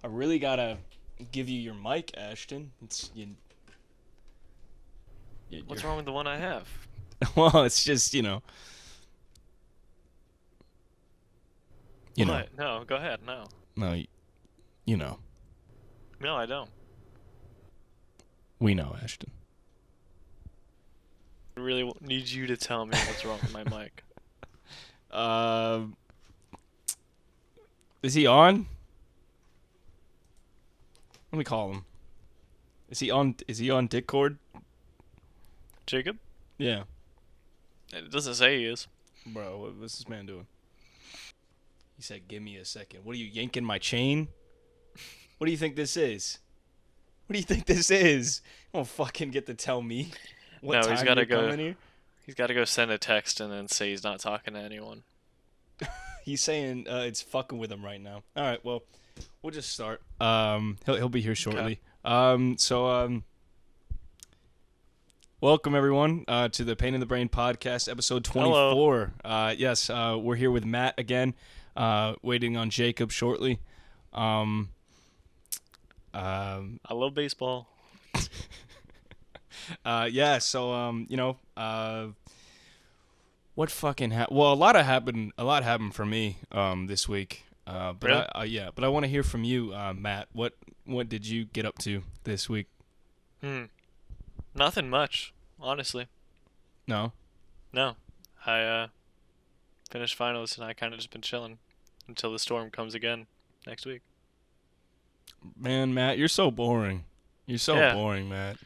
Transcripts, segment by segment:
I really gotta give you your mic, Ashton. What's wrong with the one I have? Well, it's just you know, What? No, go ahead. No. no, you know, No, I don't. we know, Ashton. I really need you to tell me what's wrong with my mic. Uh, is he on? Let me call him. Is he on? Is he on Discord? Jacob? Yeah, It doesn't say he is. bro. What's this man doing? He said, "Give me a second." What are you yanking my chain? What do you think this is? What do you think this is? You don't fucking get to tell me what No, he's time gotta you're go. coming here. He's gotta go send a text and then say he's not talking to anyone. He's saying it's fucking with him right now. All right, well, we'll just start. He'll be here Okay. shortly. Welcome everyone to the Pain in the Brain podcast, episode Hello. 24. Yes, we're here with Matt again, waiting on Jacob shortly. Um, I love baseball. yeah. So what fucking happened? Well, a lot happened for me this week. But Really? I want to hear from you, Matt. What did you get up to this week? Hmm. Nothing much, honestly. No. No. I finished finals and I kind of just been chilling until the storm comes again next week. Man, Matt, you're so boring. You're so Yeah. boring, Matt.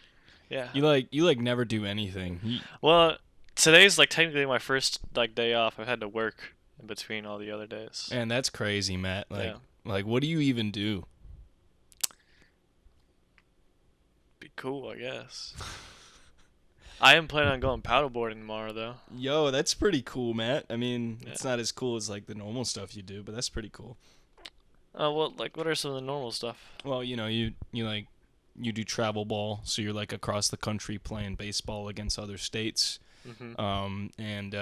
Yeah. You never do anything. Well, today's like technically my first like day off. I've had to work in between all the other days. Man, that's crazy, Matt. Yeah. Like what do you even do? Be cool, I guess. I am planning on going paddleboarding tomorrow though. Yo, that's pretty cool, Matt. I mean, Yeah. it's not as cool as like the normal stuff you do, but that's pretty cool. Oh, well, like what are some of the normal stuff? Well, you do travel ball, so you're like across the country playing baseball against other states. Mhm. And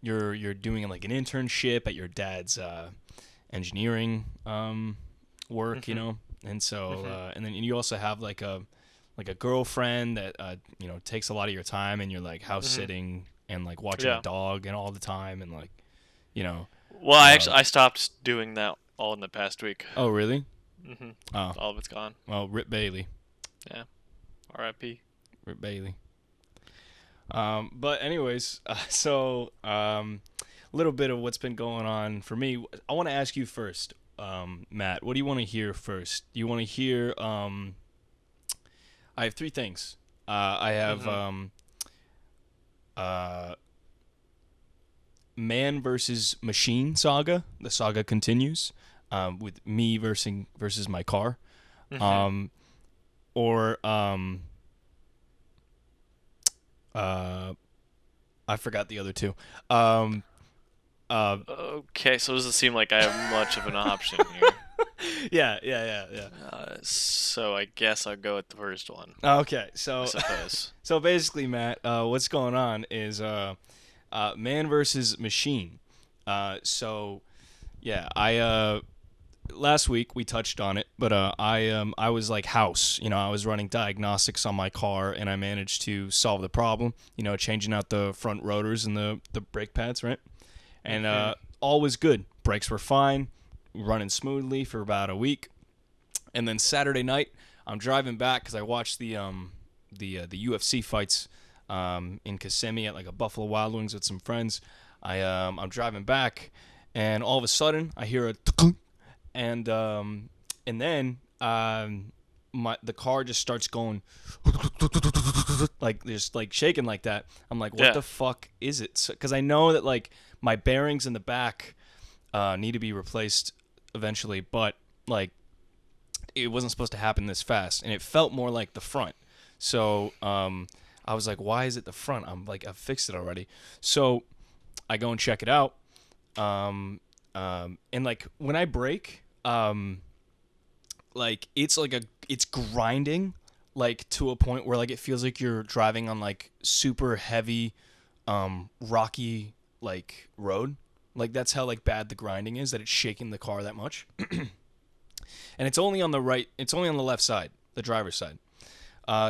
you're doing like an internship at your dad's engineering work, Mhm. and so Mhm. and then you also have like a girlfriend that takes a lot of your time, and you're like house Mhm. sitting and like watching a Yeah. dog and all the time, and like you know Well, uh, I stopped doing that all in the past week. oh really? Mhm. Oh, All of it's gone. well, Rip Bailey. Yeah. R.I.P. Rip Bailey. But anyways, a little bit of what's been going on for me. I want to ask you first, Matt. What do you want to hear first? Do you want to hear? I have three things. I have Mhm. uh, Man versus Machine saga. The saga continues with me versus my car. Mhm. Um, or uh, I forgot the other two. Um, uh, Okay, so it doesn't seem like I have much of an option here. yeah. So I guess I'll go with the first one, Okay, I so suppose. so basically, Matt, what's going on is man versus machine. So yeah, I last week we touched on it, but I was like house. I was running diagnostics on my car, and I managed to solve the problem. Changing out the front rotors and the brake pads, right? And Mhm. all was good. Brakes were fine, running smoothly for about a week. And then Saturday night, I'm driving back because I watched the UFC fights in Kissimmee at like a Buffalo Wild Wings with some friends. I'm driving back, and all of a sudden I hear a and then the car just starts going like just like shaking like that. I'm like, what Yeah. the fuck is it? Because I know that like my bearings in the back need to be replaced eventually, but like it wasn't supposed to happen this fast, and it felt more like the front. So I was like, why is it the front? I'm like, I fixed it already. So I go and check it out. And like when I brake, like it's grinding like to a point where like it feels like you're driving on like super heavy rocky like road, Like that's how like bad the grinding is, that it's shaking the car that much. And it's only on the right. It's only on the left side, the driver's side.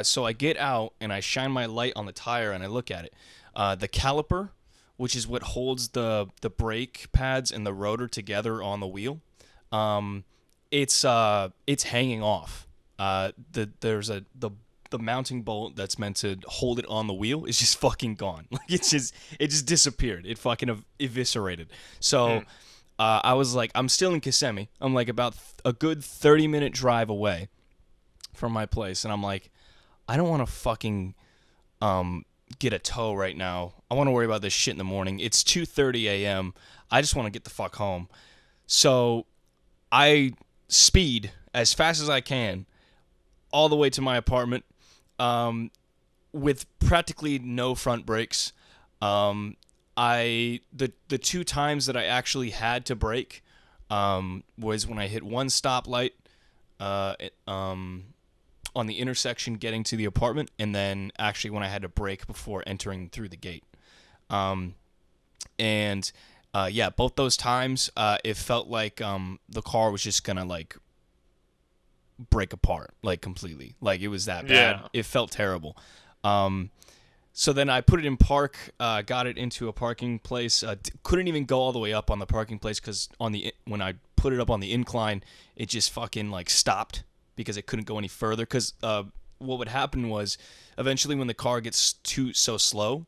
So I get out and I shine my light on the tire and I look at it. The caliper, which is what holds the brake pads and the rotor together on the wheel, it's hanging off. The mounting bolt that's meant to hold it on the wheel is just fucking gone. Like it just disappeared. It fucking eviscerated. So I was like, I'm still in Kissimmee. I'm like about a good 30-minute drive away from my place, and I'm like, I don't want to fucking get a tow right now. I want to worry about this shit in the morning. It's 2:30 a.m. I just want to get the fuck home. So I speed as fast as I can all the way to my apartment with practically no front brakes. The two times that I actually had to brake was when I hit one stoplight on the intersection getting to the apartment, and then actually when I had to brake before entering through the gate. Both those times it felt like the car was just gonna like break apart like completely. Like it was that bad. Yeah. It felt terrible. So then I put it in park, got it into a parking place. Couldn't even go all the way up on the parking place because when I put it up on the incline, it just fucking like stopped because it couldn't go any further. Because what would happen was eventually when the car gets so slow,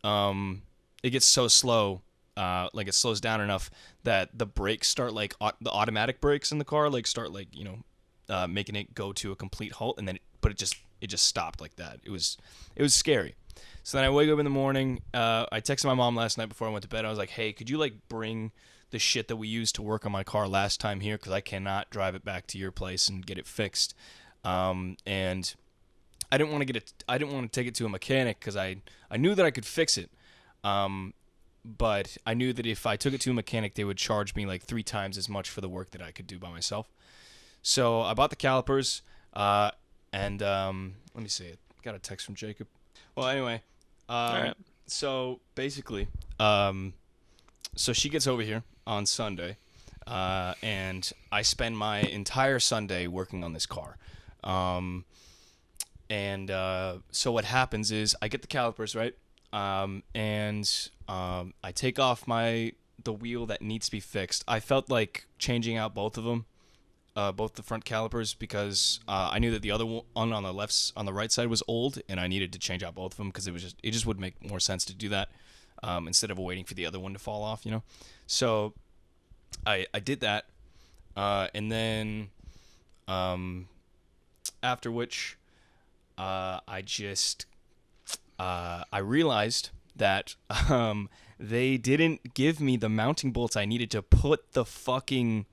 it gets so slow, like it slows down enough that the brakes start like the automatic brakes in the car like start like making it go to a complete halt, and then it just stopped like that. It was scary. So then I wake up in the morning. I texted my mom last night before I went to bed. I was like, hey, could you like bring the shit that we used to work on my car last time here, because I cannot drive it back to your place and get it fixed. And I didn't want to take it to a mechanic because I knew that I could fix it. But I knew that if I took it to a mechanic, they would charge me like 3 times as much for the work that I could do by myself. So I bought the calipers, and let me see it. Got a text from Jacob. Well, anyway, All right. so basically, so she gets over here on Sunday, and I spend my entire Sunday working on this car. So what happens is I get the calipers, right? And I take off the wheel that needs to be fixed. I felt like changing out both of them, both the front calipers, because I knew that the other one on the right side was old, and I needed to change out both of them because it just would make more sense to do that instead of waiting for the other one to fall off, So I did that, and then after which I realized that they didn't give me the mounting bolts I needed to put the fucking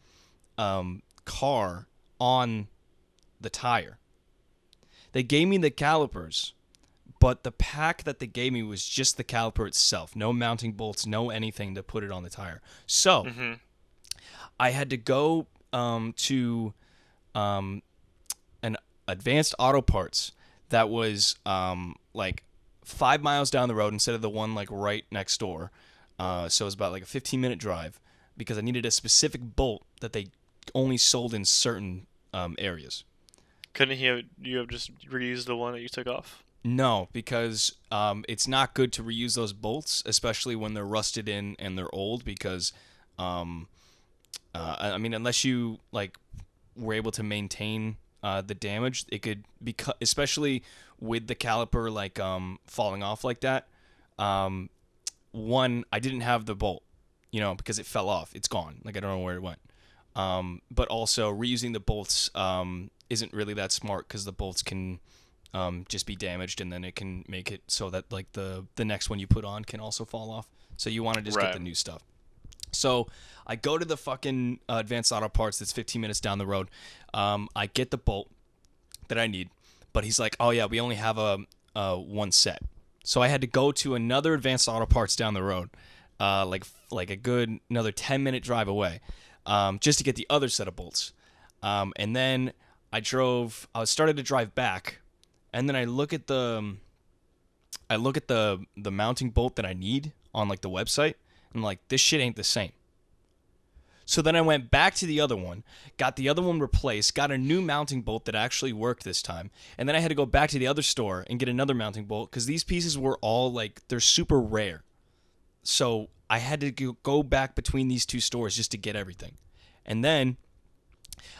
car on the tire. They gave me the calipers, but the pack that they gave me was just the caliper itself. No mounting bolts, no anything to put it on the tire. So I had to go to an Advanced Auto Parts that was like 5 miles down the road instead of the one like right next door. So it was about like a 15-minute drive because I needed a specific bolt that they only sold in certain areas. Couldn't you have just reused the one that you took off? No, because it's not good to reuse those bolts, especially when they're rusted in and they're old. Because, I mean, unless you like were able to maintain the damage, it could be especially with the caliper like falling off like that. One, I didn't have the bolt, because it fell off. It's gone. Like I don't know where it went. But also reusing the bolts isn't really that smart because the bolts can just be damaged, and then it can make it so that like the next one you put on can also fall off. So you want to just get the new stuff. So I go to the fucking Advanced Auto Parts that's 15 minutes down the road. I get the bolt that I need, but he's like, oh yeah, we only have a one set. So I had to go to another Advanced Auto Parts down the road, like a good another 10-minute drive away, just to get the other set of bolts. And then I started to drive back, and then I look at the mounting bolt that I need on like the website, I'm like, this shit ain't the same. So then I went back to the other one, got the other one replaced, got a new mounting bolt that actually worked this time. And then I had to go back to the other store and get another mounting bolt because these pieces were all like, they're super rare. So I had to go back between these two stores just to get everything. And then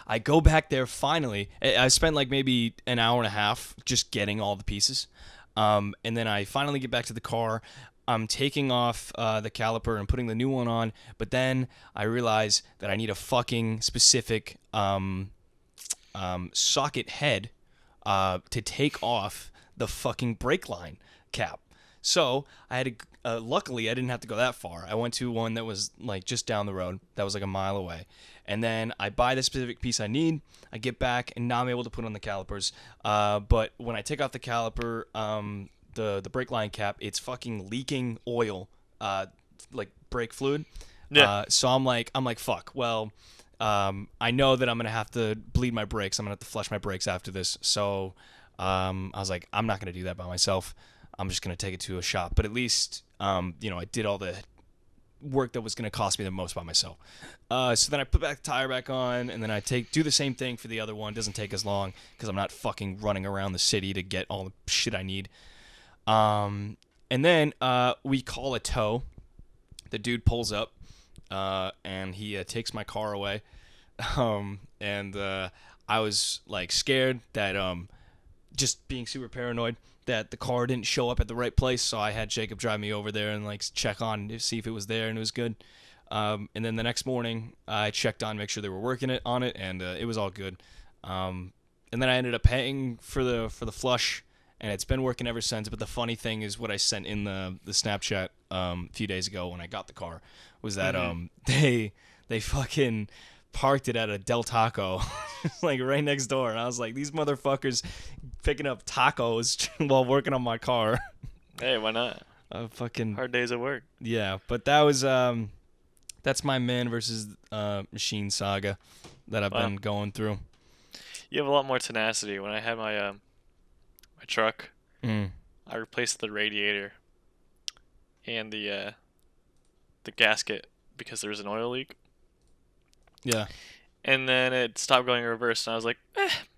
I go back there finally. I spent like maybe an hour and a half just getting all the pieces. And then I finally get back to the car. I'm taking off the caliper and putting the new one on, but then I realize that I need a fucking specific socket head to take off the fucking brake line cap. So I had to. Luckily, I didn't have to go that far. I went to one that was like just down the road. That was like a mile away, and then I buy the specific piece I need. I get back, and now I'm able to put on the calipers. But when I take off the caliper, the brake line cap, it's fucking leaking oil, like brake fluid. Yeah. So I'm like, fuck. Well, I know that I'm gonna have to bleed my brakes. I'm gonna have to flush my brakes after this. So I was like, I'm not gonna do that by myself. I'm just gonna take it to a shop. But at least, I did all the work that was gonna cost me the most by myself. So then I put the tire back on, and then I do the same thing for the other one. It doesn't take as long because I'm not fucking running around the city to get all the shit I need. And then we call a tow. The dude pulls up, and he takes my car away. And I was like scared that just being super paranoid that the car didn't show up at the right place. So I had Jacob drive me over there and like check on to see if it was there, and it was good. And then the next morning I checked on, make sure they were working on it, and it was all good. And then I ended up paying for the flush. And it's been working ever since. But the funny thing is what I sent in the Snapchat a few days ago when I got the car was that they fucking parked it at a Del Taco, like right next door. And I was like, these motherfuckers picking up tacos while working on my car. Hey, why not? Fucking Hard days at work. Yeah, but that was that's my man versus machine saga that I've been going through. You have a lot more tenacity. When I had my truck, I replaced the radiator and the gasket because there was an oil leak. Yeah. And then it stopped going in reverse, and I was like,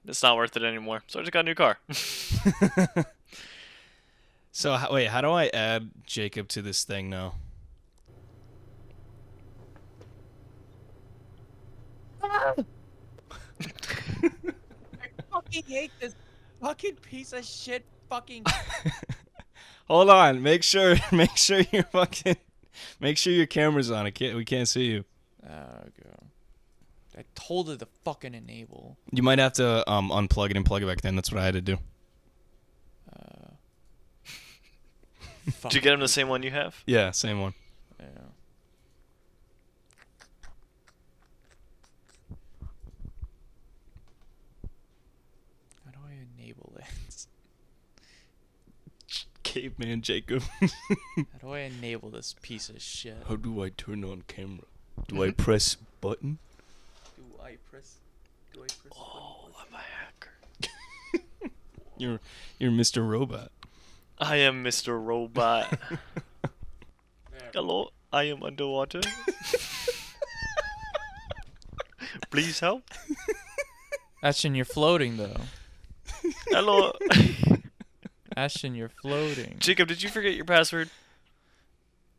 it's not worth it anymore. So I just got a new car. So wait, how do I add Jacob to this thing now? I fucking hate this fucking piece of shit fucking. Hold on, make sure you're fucking, make sure your camera's on. We can't see you. Okay. I told it to fucking enable. You might have to unplug it and plug it back in. That's what I had to do. Did you get him the same one you have? Yeah, same one. Yeah. How do I enable it? Caveman Jacob. How do I enable this piece of shit? How do I turn on camera? Do I press button? Do I press? Oh, I'm a hacker. You're Mr. Robot. I am Mr. Robot. Hello, I am underwater. Please help. Ashton, you're floating though. Hello. Ashton, you're floating. Jacob, did you forget your password?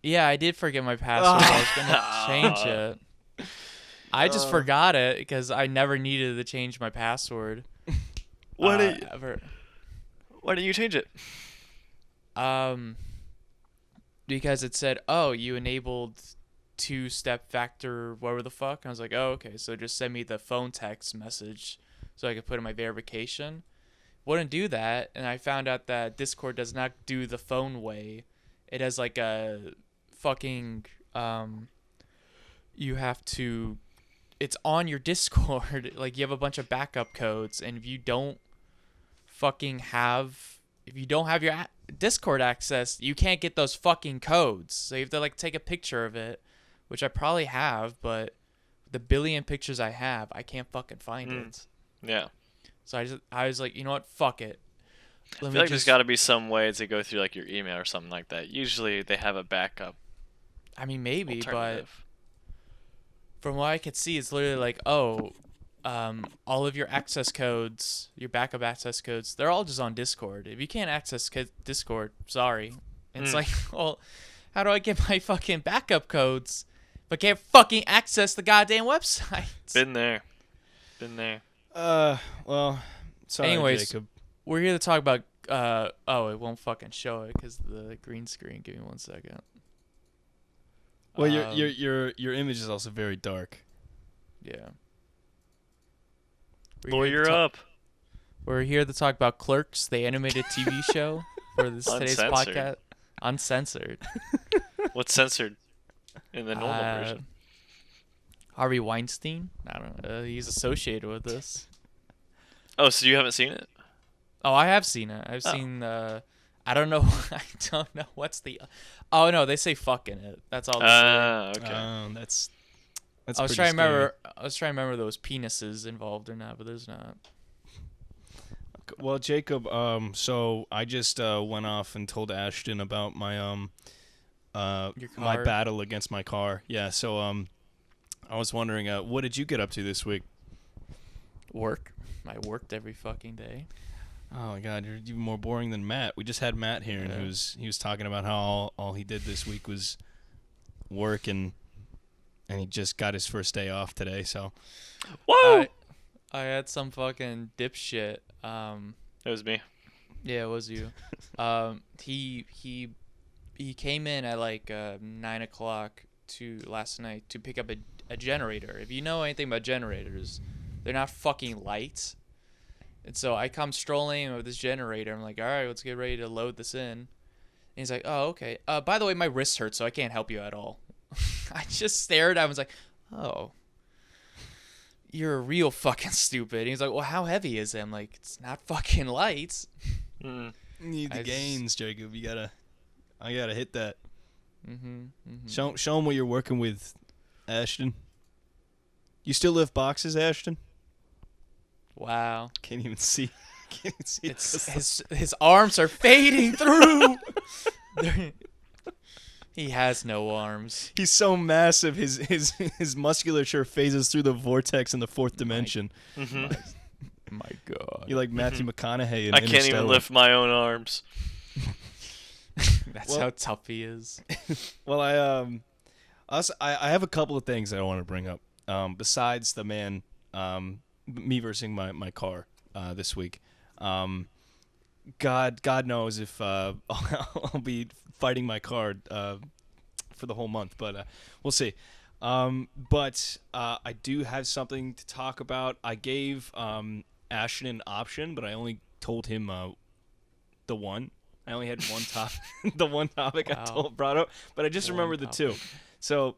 Yeah, I did forget my password. I was gonna change it. I just forgot it because I never needed to change my password. Why didn't you change it? Because it said, "Oh, you enabled two-step factor, whatever the fuck." I was like, "Oh, okay." So just send me the phone text message so I could put in my verification. Wouldn't do that, and I found out that Discord does not do the phone way. It has like a fucking you have to. It's on your Discord. Like you have a bunch of backup codes, and if you don't have your Discord access, you can't get those fucking codes. So you have to like take a picture of it, which I probably have, but the billion pictures I have, I can't fucking find it. Yeah. So I was like, you know what? Fuck it. I feel like there's got to be some way to go through like your email or something like that. Usually they have a backup. I mean, maybe, but alternative. from what I could see, it's literally like, oh, all of your access codes, your backup access codes, they're all just on Discord. If you can't access Discord, sorry. And it's like, well, how do I get my fucking backup codes if I can't fucking access the goddamn website? Been there. Well, sorry, Anyways, Jacob. we're here to talk about, oh, it won't fucking show it because the green screen. Give me 1 second. Well, your image is also very dark. Yeah. Lawyer up. We're here to talk about Clerks, the animated TV show for today's Uncensored. podcast. Uncensored. What's censored in the normal version? Harvey Weinstein? I don't know. He's associated with this. Oh, so you haven't seen it? Oh, I have seen it. I've seen, I don't know. I don't know. What's the... Oh, no, they say fuck in it. That's all they say. Okay. That's I was pretty trying to scary. remember. I was trying to remember those penises involved or not, but there's not. Well, Jacob, so I just went off and told Ashton about my Your my car? battle against my car. Yeah, so I was wondering, what did you get up to this week? Work. I worked every fucking day. Oh my God, you're even more boring than Matt. We just had Matt here, and Yeah. he was talking about how all he did this week was work, and he just got his first day off today. So Whoa! I had some fucking dipshit. It was me. Yeah, it was you. He came in at like 9:00 last night to pick up a generator. If you know anything about generators, they're not fucking lights. And so I come strolling with this generator. I'm like, all right, let's get ready to load this in. And he's like, oh, okay. By the way, my wrist hurts, so I can't help you at all. I just stared. I was like, oh, you're real fucking stupid. And he's like, well, how heavy is it? I'm like, it's not fucking lights. Mm. you need the I gains, Jacob. I gotta hit that. Mm-hmm. Show him what you're working with, Ashton. You still lift boxes, Ashton? Wow. Can't even see. Can't even see. It's his arms are fading through. He has no arms. He's so massive. His musculature phases through the vortex in the fourth dimension. Mm-hmm. My God. You're like Matthew McConaughey in I can't even Interstellar. lift my own arms. That's Well- how tough he is. Well, I have a couple of things that I want to bring up. Besides the man, me versus my car this week. God knows if I'll be fighting my car for the whole month, but we'll see. But I do have something to talk about. I gave Ashton an option, but I only told him the one. I only had one the one topic Wow. brought up, but I just One remembered the two. topic. So,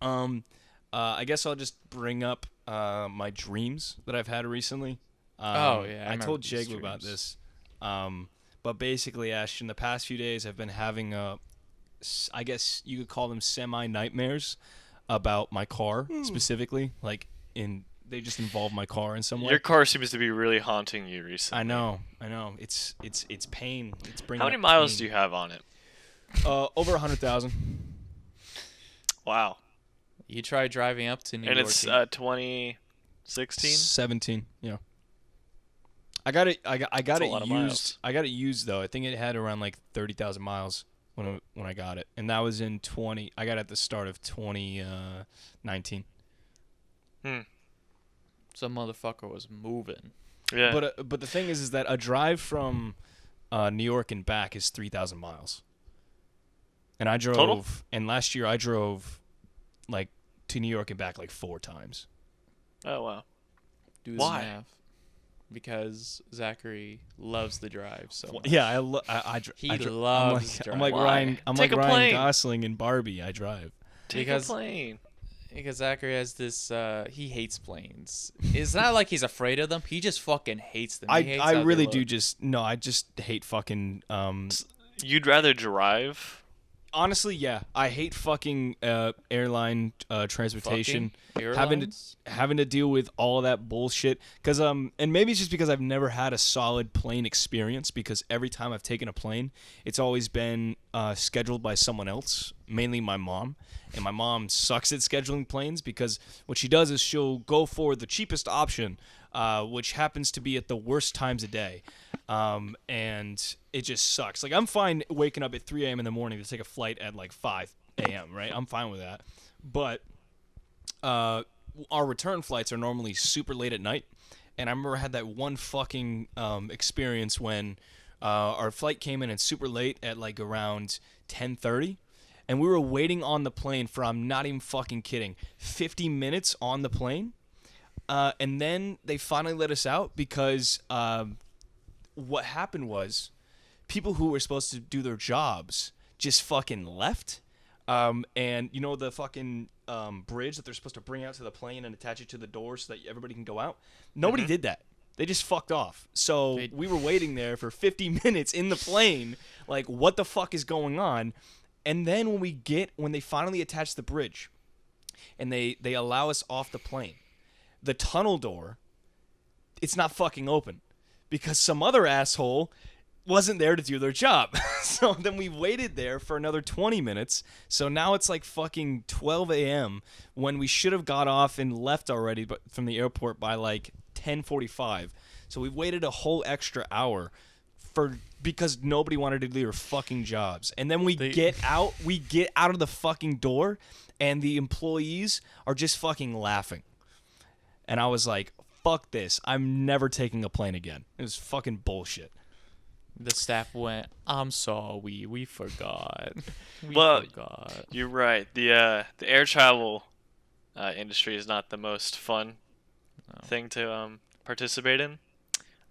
I guess I'll just bring up my dreams that I've had recently. Oh, yeah, I I told remember these Jake about dreams. this. But basically, Ashton, the past few days I've been having I guess you could call them semi-nightmares about my car specifically. Like they just involve my car in some way. Your car seems to be really haunting you recently. I know. It's pain. It's bringing. How many miles do you have on it? Over 100,000. Wow. You try driving up to New And York. it's 2016? 17. Yeah. I got it. I got That's a it lot of used. miles. I got it used though. I think it had around like 30,000 miles when I got it, and that was in 20. I got it at the start of 2019. Some motherfucker was moving. Yeah. But the thing is that a drive from New York and back is 3,000 miles. And I drove. Total? And last year I drove, like, to New York and back like 4 times. Oh, wow. Do the Why? math. Because Zachary loves the drive so much. Yeah, He I dri- loves I'm like driving. Ryan. I'm Take like a Ryan plane. Gosling in Barbie. I drive. Take Because- a plane. Because Zachary has this, he hates planes. It's not like he's afraid of them. He just fucking hates them. He hates I how they really look. do just no. I just hate fucking. You'd rather drive honestly, yeah, I hate fucking airline transportation. Fucking Having to airlines? having to deal with all that bullshit. Cause and maybe it's just because I've never had a solid plane experience. Because every time I've taken a plane, it's always been scheduled by someone else, mainly my mom. And my mom sucks at scheduling planes because what she does is she'll go for the cheapest option, which happens to be at the worst times of day. And it just sucks. Like, I'm fine waking up at 3 a.m. in the morning to take a flight at like 5 a.m., right? I'm fine with that. But our return flights are normally super late at night. And I remember I had that one fucking experience when our flight came in and super late at like around 10:30. And we were waiting on the plane for, I'm not even fucking kidding, 50 minutes on the plane. And then they finally let us out because what happened was people who were supposed to do their jobs just fucking left. And you know the fucking bridge that they're supposed to bring out to the plane and attach it to the door so that everybody can go out? Nobody did that. They just fucked off. So we were waiting there for 50 minutes in the plane. Like, what the fuck is going on? And then when they finally attach the bridge and they allow us off the plane, the tunnel door, it's not fucking open because some other asshole wasn't there to do their job. So then we waited there for another 20 minutes. So now it's like fucking 12 a.m. when we should have got off and left already from the airport by like 10:45. So we waited a whole extra hour because nobody wanted to do their fucking jobs. And then we get out of the fucking door and the employees are just fucking laughing. And I was like, fuck this. I'm never taking a plane again. It was fucking bullshit. The staff went, I'm sorry, we forgot. We Well, forgot. You're right. The air travel industry is not the most fun thing to participate in.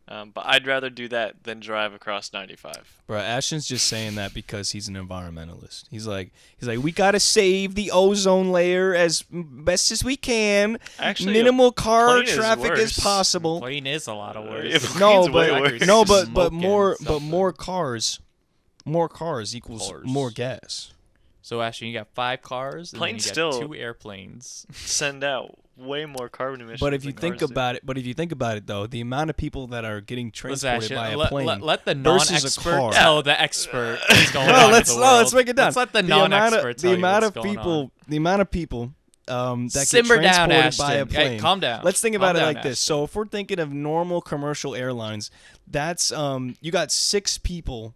But I'd rather do that than drive across 95. Bro, Ashton's just saying that because he's an environmentalist. He's like, we gotta save the ozone layer as best as we can. Actually, minimal car plane is traffic as worse. possible. Plane is a lot of Yeah, worse. plane's way worse. but more Smoking more cars equals Cars. more gas. So Ashton, you got 5 cars, and then Planes you still- got 2 airplanes. Send out way more carbon emissions. But if you than think cars do. about it, though, the amount of people that are getting Listen, transported Ashton, by a let, plane let the versus a non-expert car. tell the expert what's going on. No, in let's the world. break it down. Let's let the non-expert tell the you amount what's of going people, on. the amount of people that Simmer get down, transported by a Ashton. Hey, plane. calm down. Let's think Calm about it down, like this. Ashton. So if we're thinking of normal commercial airlines, that's you got 6 people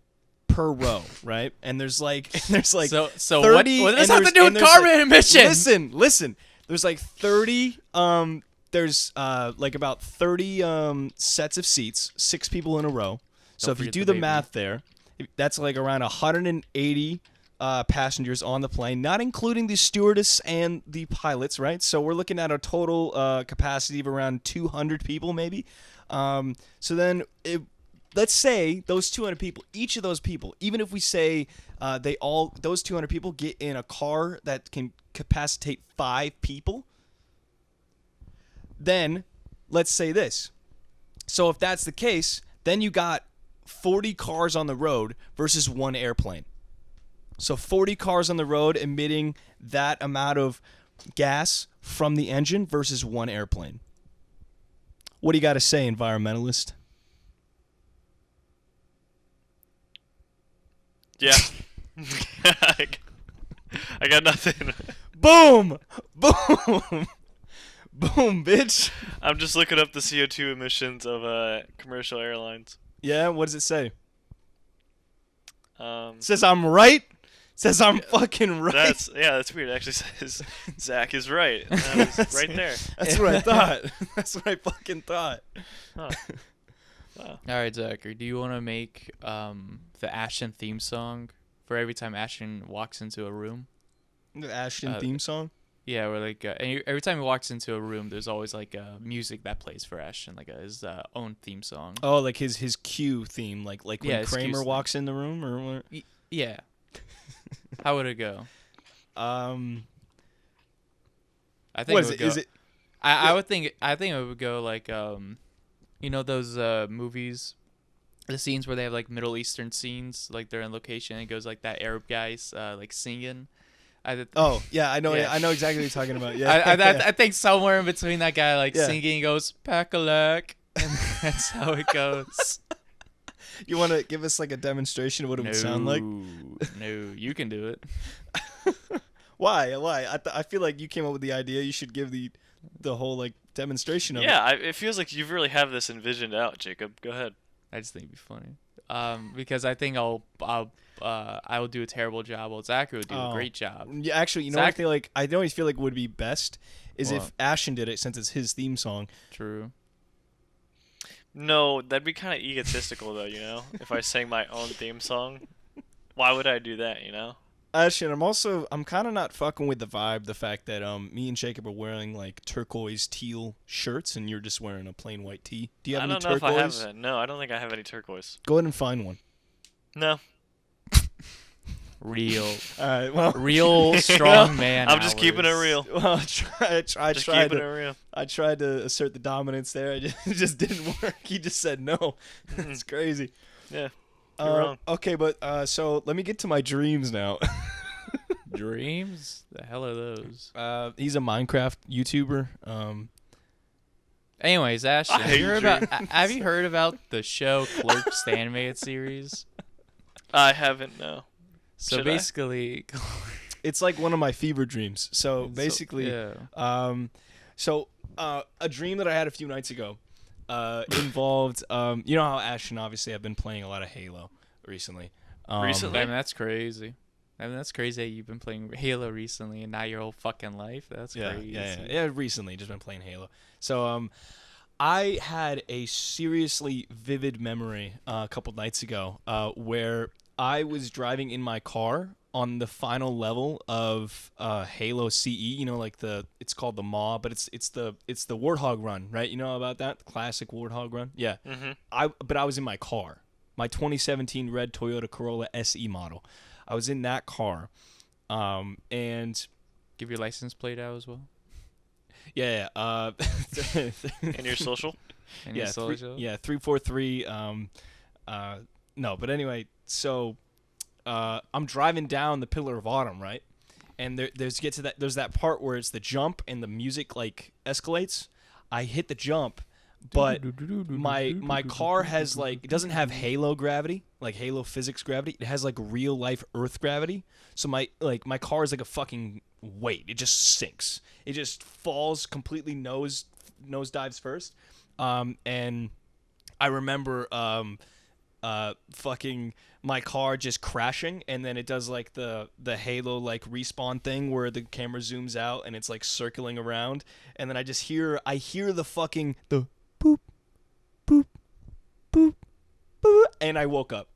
per row, right? And there's like So 30, what does and this have to there's- do and with there's carbon like- emissions? Listen. There's like 30 there's like about 30 sets of seats, 6 people in a row. So Don't if you forget do the the baby. math there, that's like around 180 passengers on the plane, not including the stewardess and the pilots, right? So we're looking at a total capacity of around 200 people, maybe. So then, let's say those 200 people, each of those people, even if we say those 200 people get in a car that can capacitate 5 people, then let's say this. So if that's the case, then you got 40 cars on the road versus 1 airplane. So 40 cars on the road emitting that amount of gas from the engine versus 1 airplane. What do you got to say, environmentalist? Yeah. I got nothing. Boom! Boom! Boom, bitch. I'm just looking up the CO2 emissions of commercial airlines. Yeah, what does it say? Um, It says I'm right? It says I'm fucking right? that's weird. It actually says Zack is right. And that was right there. That's what I thought. That's what I fucking thought. Huh. Wow. All right, Zachary, do you want to make the Ashton theme song for every time Ashton walks into a room? The Ashton theme song? Yeah, where like every time he walks into a room, there's always like music that plays for Ashton, like his own theme song. Oh, like his cue theme, like when Yeah, his cue Kramer theme. walks in the room, or what? Yeah. How would it go? What I think is it would it? go. Is it? I would think. I think it would go like you know those movies the scenes where they have like Middle Eastern scenes, like they're in location and it goes like that Arab guy's like singing. Oh yeah, I know. Yeah. I know exactly what you're talking about. Yeah, I think somewhere in between that guy like Yeah. singing goes pack-a-lack, and that's how it goes. You want to give us like a demonstration of what it would sound like? No, you can do it. Why? I feel like you came up with the idea. You should give the whole like demonstration of it. Yeah, it feels like you really have this envisioned out, Jacob. Go ahead. I just think it'd be funny. Because I think I will do a terrible job. Well, Zach would do a great job. Yeah, actually, you know Zack- what I always feel like would be best is if What? Ashton did it since it's his theme song. True. No, that'd be kind of egotistical, though, you know? If I sang my own theme song, why would I do that, you know? Ashton, I'm kind of not fucking with the vibe. The fact that me and Jacob are wearing like turquoise teal shirts and you're just wearing a plain white tee. Do you have I any don't know turquoise? if I have that. No, I don't think I have any turquoise. Go ahead and find one. No. Real strong man. I'm just keeping it hours. real. Well, I Just tried keeping it to. real. I tried to assert the dominance there. It just didn't work. He just said no. It's crazy. Yeah. You're wrong. Okay, but so let me get to my dreams now. Dreams? The hell are those? He's a Minecraft YouTuber. Anyways, Ashton, I hate have you heard about the show Clerks, the animated series? I haven't, no. So Should I? basically, It's like one of my fever dreams. So basically, yeah. A dream that I had a few nights ago involved, you know how Ashton, obviously, I've been playing a lot of Halo recently. Recently? I mean, that's crazy. That's crazy that you've been playing Halo recently and not your whole fucking life. That's crazy. Yeah, recently, just been playing Halo. So, I had a seriously vivid memory a couple nights ago where I was driving in my car on the final level of Halo CE. You know, like it's called the Maw, but it's the Warthog run, right? You know about that, the classic Warthog run? Yeah. Mm-hmm. But I was in my car, my 2017 red Toyota Corolla SE model. I was in that car, and Give your license plate out as well. yeah. And your social? And your social? 343. No, but anyway, so I'm driving down the Pillar of Autumn, right? And there's that part where it's the jump and the music like escalates. I hit the jump, but my car has like, it doesn't have Halo gravity, like Halo physics gravity. It has like real life Earth gravity. So my car is like a fucking weight. It just sinks. It just falls completely nose dives first. And I remember fucking my car just crashing, and then it does like the Halo like respawn thing where the camera zooms out and it's like circling around, and then I hear the fucking the boop boop boop boop, and I woke up.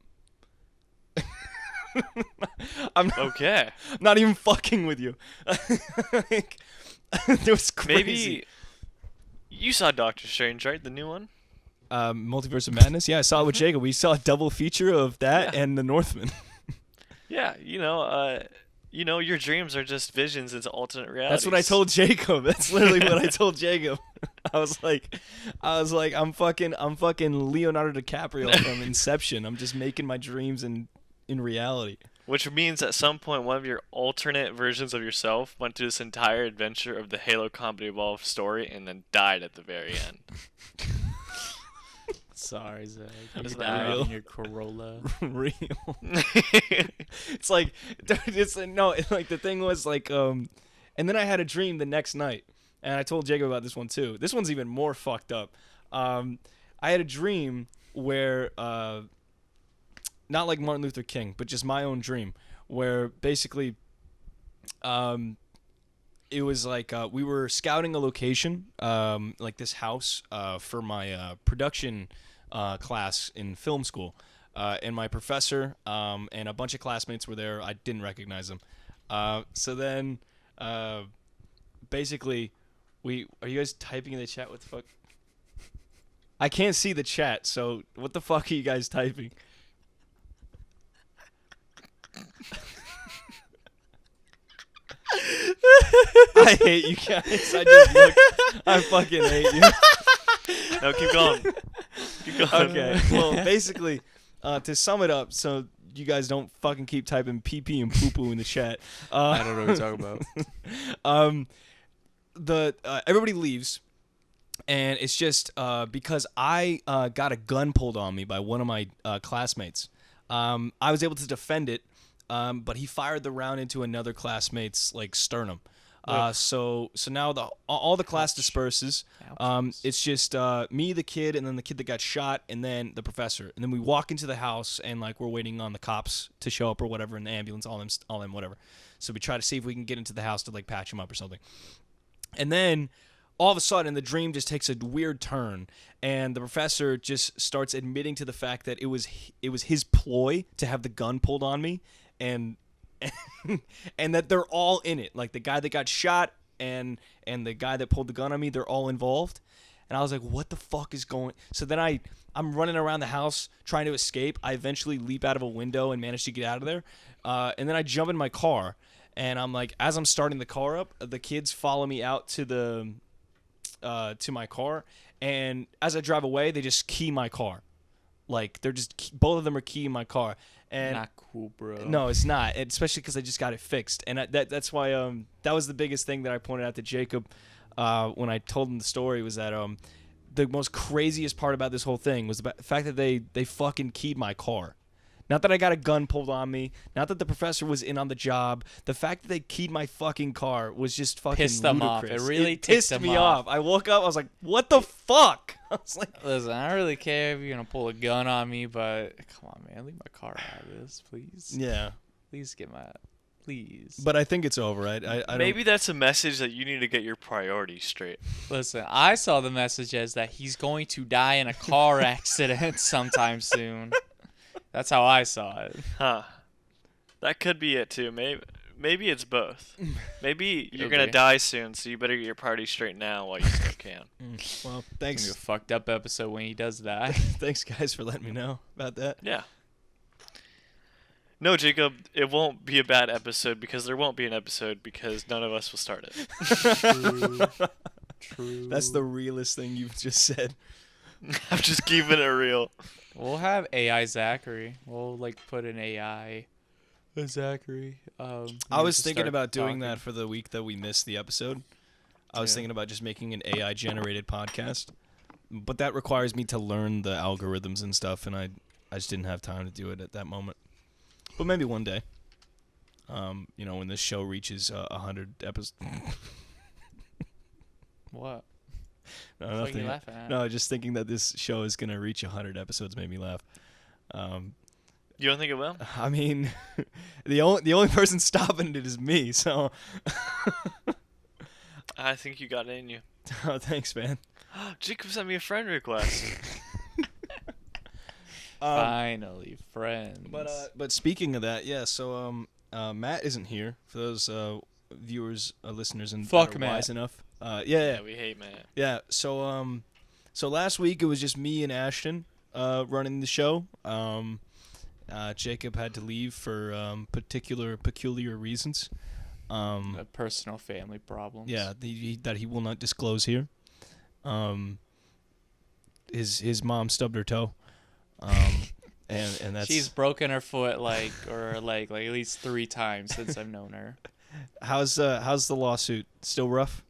I'm Okay. not even fucking with you. Like, it was crazy. Maybe you saw Doctor Strange, right? The new one? Multiverse of Madness. Yeah, I saw it with Jacob. We saw a double feature of that and The Northman. Yeah, your dreams are just visions into alternate realities. That's what I told Jacob. That's literally what I told Jacob. I was like, I'm fucking Leonardo DiCaprio from Inception. I'm just making my dreams in reality. Which means at some point one of your alternate versions of yourself went through this entire adventure of the Halo Combat Evolved story and then died at the very end. Sorry, Zach. Isn't You that died real? in your Corolla. Real. It's like, like the thing was like, and then I had a dream the next night, and I told Jacob about this one too. This one's even more fucked up. I had a dream where, not like Martin Luther King, but just my own dream, where basically, it was like we were scouting a location, like this house, for my production class in film school, and my professor and a bunch of classmates were there. I didn't recognize them. So then, basically, are you guys typing in the chat? What the fuck? I can't see the chat, so what the fuck are you guys typing? I hate you guys. I fucking hate you. No, keep going. Keep Okay. Well, basically, to sum it up, so you guys don't fucking keep typing pee and poo in the chat. I don't know what you're talking about. Everybody leaves, and it's just because I got a gun pulled on me by one of my classmates. I was able to defend it, but he fired the round into another classmate's sternum. So now all the class disperses. It's just me, the kid, and then the kid that got shot, and then the professor. And then we walk into the house, and we're waiting on the cops to show up or whatever, and the ambulance, all them, whatever. So we try to see if we can get into the house to patch him up or something. And then all of a sudden, the dream just takes a weird turn, and the professor just starts admitting to the fact that it was his ploy to have the gun pulled on me, and that they're all in it. Like the guy that got shot and the guy that pulled the gun on me, they're all involved. And I was like, what the fuck is going? So then I'm running around the house trying to escape. I eventually leap out of a window and manage to get out of there. And then I jump in my car, and I'm like, as I'm starting the car up, the kids follow me out to my car, and as I drive away, they just key my car. Like they're just both of them are keying my car. And not cool, bro. No, it's not. Especially because I just got it fixed, and that's why that was the biggest thing that I pointed out to Jacob when I told him the story, was that the most craziest part about this whole thing was the fact that they fucking keyed my car. Not that I got a gun pulled on me, not that the professor was in on the job. The fact that they keyed my fucking car was just fucking pissed them ludicrous. off. It really pissed me off. I woke up, I was like, what the fuck? I was like, listen, I don't really care if you're gonna pull a gun on me, but come on, man, leave my car out of this, please. Yeah. Please. But I think it's over. I Maybe that's a message that you need to get your priorities straight. Listen, I saw the message as that he's going to die in a car accident sometime soon. That's how I saw it. Huh. That could be it too. Maybe it's both. Maybe you're Could gonna be. die soon, so you better get your priorities straight now while you still can. Well, It's thanks. gonna be a fucked up episode when he does that. Thanks, guys, for letting me know about that. Yeah. No, Jacob, it won't be a bad episode because there won't be an episode because none of us will start it. True. That's the realest thing you've just said. I'm just keeping it real. We'll have AI Zachary. We'll put an AI Zachary. I was thinking about doing that for the week that we missed the episode. I was Yeah. thinking about just making an AI generated podcast, but that requires me to learn the algorithms and stuff, and I just didn't have time to do it at that moment. But maybe one day, when this show reaches 100 episodes. What? No, What are you nothing. laughing at? No, just thinking that this show is gonna reach 100 episodes made me laugh. You don't think it will? I mean, the only person stopping it is me. So, I think you got it in you. oh, thanks, man. Jacob sent me a friend request. Finally, friends. But speaking of that, yeah. So Matt isn't here for those viewers, listeners, and Fuck that are Matt. wise enough. Yeah. Yeah, we hate Matt. Yeah. So last week it was just me and Ashton running the show. Jacob had to leave for peculiar reasons. Personal family problems. Yeah, that he will not disclose here. His mom stubbed her toe. And that's She's broken her foot or her leg at least 3 times since I've known her. how's the lawsuit? Still rough?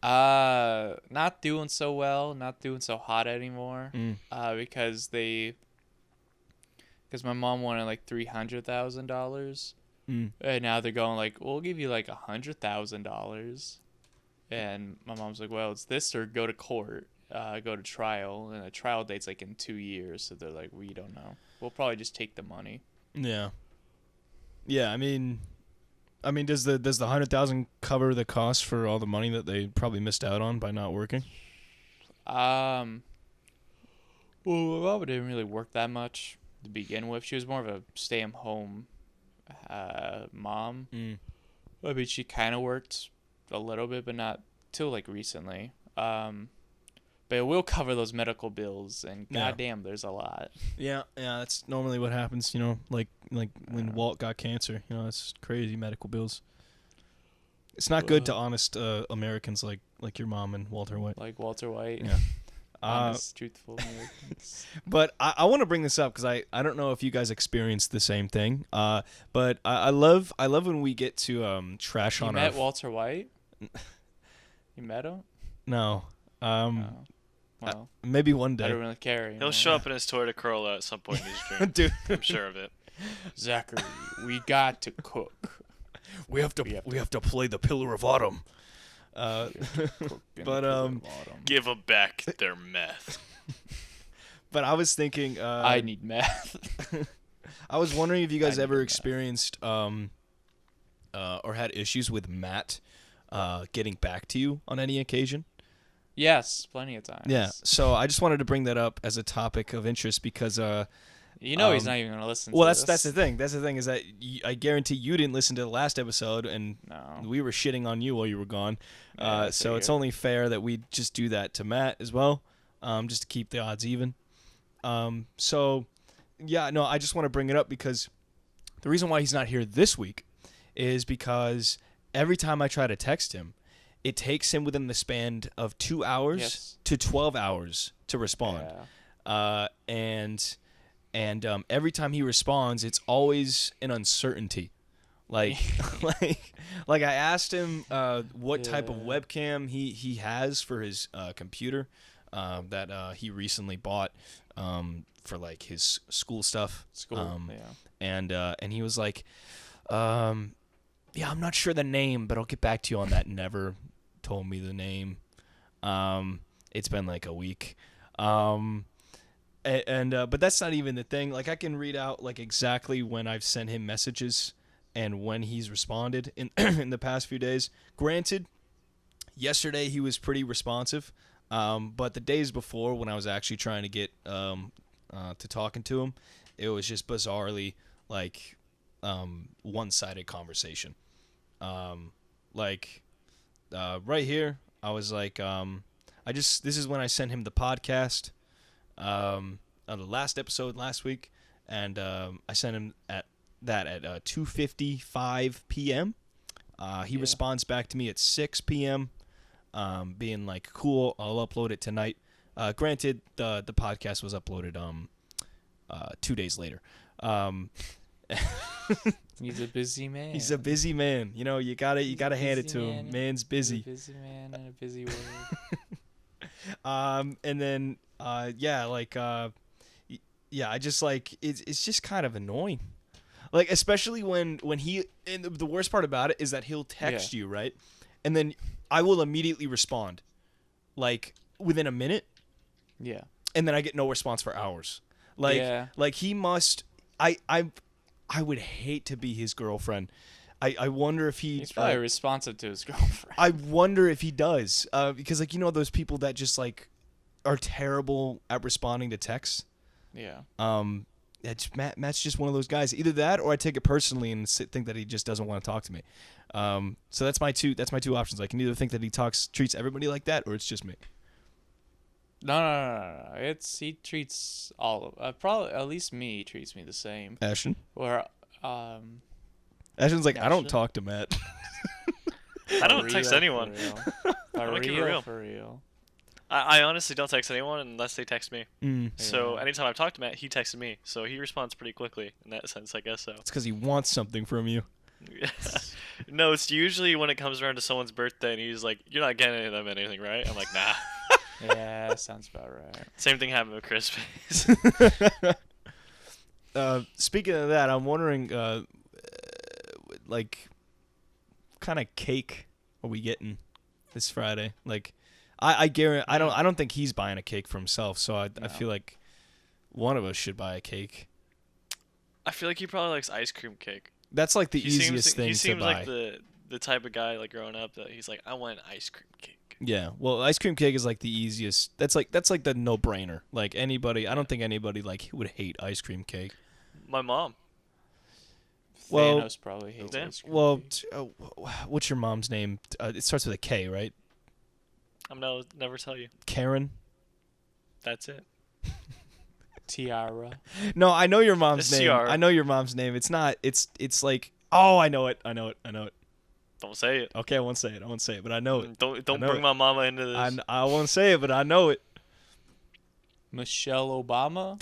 Not doing so well, not doing so hot anymore. Because my mom wanted $300,000. And now they're going we'll give you $100,000. And my mom's like, well, it's this or go to court, go to trial, and the trial date's in 2 years. So they're like, we don't know. We'll probably just take the money. Yeah. Yeah, I mean, does the 100,000 cover the cost for all the money that they probably missed out on by not working? Well, my mom didn't really work that much to begin with. She was more of a stay-at-home mom. I mean, she kind of worked a little bit, but not till recently. But it will cover those medical bills, and goddamn, there's a lot. Yeah, that's normally what happens, like when Walt got cancer, it's crazy medical bills. It's not good to honest Americans like your mom and Walter White. Like Walter White. Yeah. Honest, truthful Americans. But I want to bring this up because I don't know if you guys experienced the same thing. But I love when we get to trash You on met our Walter White? You met him? no. Oh. Well, Maybe one I day. don't really care anymore. He'll show up in his Toyota Corolla at some point in his dream. Dude, I'm sure of it. Zachary, we got to cook. we have to play the Pillar of Autumn. But Give them back their meth. but I was thinking I need meth. I was wondering if you guys I need ever meth. experienced or had issues with Matt getting back to you on any occasion. Yes, plenty of times. Yeah, so I just wanted to bring that up as a topic of interest because You know he's not even going to listen well, to that's this. the thing. That's the thing is that I guarantee you didn't listen to the last episode, and No. we were shitting on you while you were gone. Yeah, I So it's figure. only fair that we just do that to Matt as well, just to keep the odds even. So, yeah, no, I just want to bring it up because the reason why he's not here this week is because every time I try to text him, it takes him within the span of 2 hours Yes. to 12 hours to respond. Yeah. And every time he responds, it's always an uncertainty. Like like I asked him what type of Yeah. webcam he has for his computer that he recently bought for like his school stuff. School, yeah. And he was like, yeah, I'm not sure the name, but I'll get back to you on that. Never told me the name. It's been like a week. But that's not even the thing. Like I can read out like exactly when I've sent him messages and when he's responded in in the past few days. Granted, yesterday he was pretty responsive, but the days before when I was actually trying to get to talking to him, it was just bizarrely like one-sided conversation. Right here, I was like, this is when I sent him the podcast. On the last episode last week, and I sent him at 2:55 p.m. He responds back to me at 6 p.m. Being like, cool, I'll upload it tonight. Granted, the podcast was uploaded 2 days later. He's a busy man. He's a busy man. You know, you gotta hand it to busy him. man. Man's busy. He's a busy man in a busy world. And then I just like it's just kind of annoying. Like especially when he, and the worst part about it is that he'll text you, right? And then I will immediately respond like within a minute, Yeah. and then I get no response for hours. Like he must I would hate to be his girlfriend. I wonder if He's probably responsive to his girlfriend. I wonder if he does, because like those people that just like are terrible at responding to texts. Yeah. Matt's just one of those guys. Either that, or I take it personally and think that he just doesn't want to talk to me. So that's my two options. I can either think that he treats everybody like that, or it's just me. No. He treats all of probably at least me. He treats me the same. Ashton. Or Ashton's like, I don't Ashton? talk to Matt. I don't text anyone. For Make it real, real. for real. I honestly don't text anyone unless they text me. So Yeah. anytime I've talked to Matt, he texted me. So he responds pretty quickly in that sense, I guess so. It's because he wants something from you. No, it's usually when it comes around to someone's birthday and he's like, "You're not getting them anything, right?" I'm like, "Nah." Yeah, sounds about right. Same thing happened with Christmas. Speaking of that, I'm wondering, like, what kind of cake are we getting this Friday? Like, I guarantee I don't think he's buying a cake for himself. So I No. feel like one of us should buy a cake. I feel like he probably likes ice cream cake. That's like the He easiest thing he to seems buy. like the type of guy like growing up that he's like, "I want an ice cream cake." Yeah, well, ice cream cake is like the easiest. That's like the no-brainer. Like anybody, I don't think anybody like would hate ice cream cake. My mom. Well- Thanos probably hates Yeah. ice cream. Well, cake. what's your mom's name? It starts with a K, right? I'm never tell you. Karen. That's it. Tiara. No, I know your mom's It's name. Ciara. I know your mom's name. It's not. It's like. Oh, I know it. Don't say it. Okay, I won't say it. But I know it. Don't I know bring it. my mama into this. I won't say it, but I know it. Michelle Obama.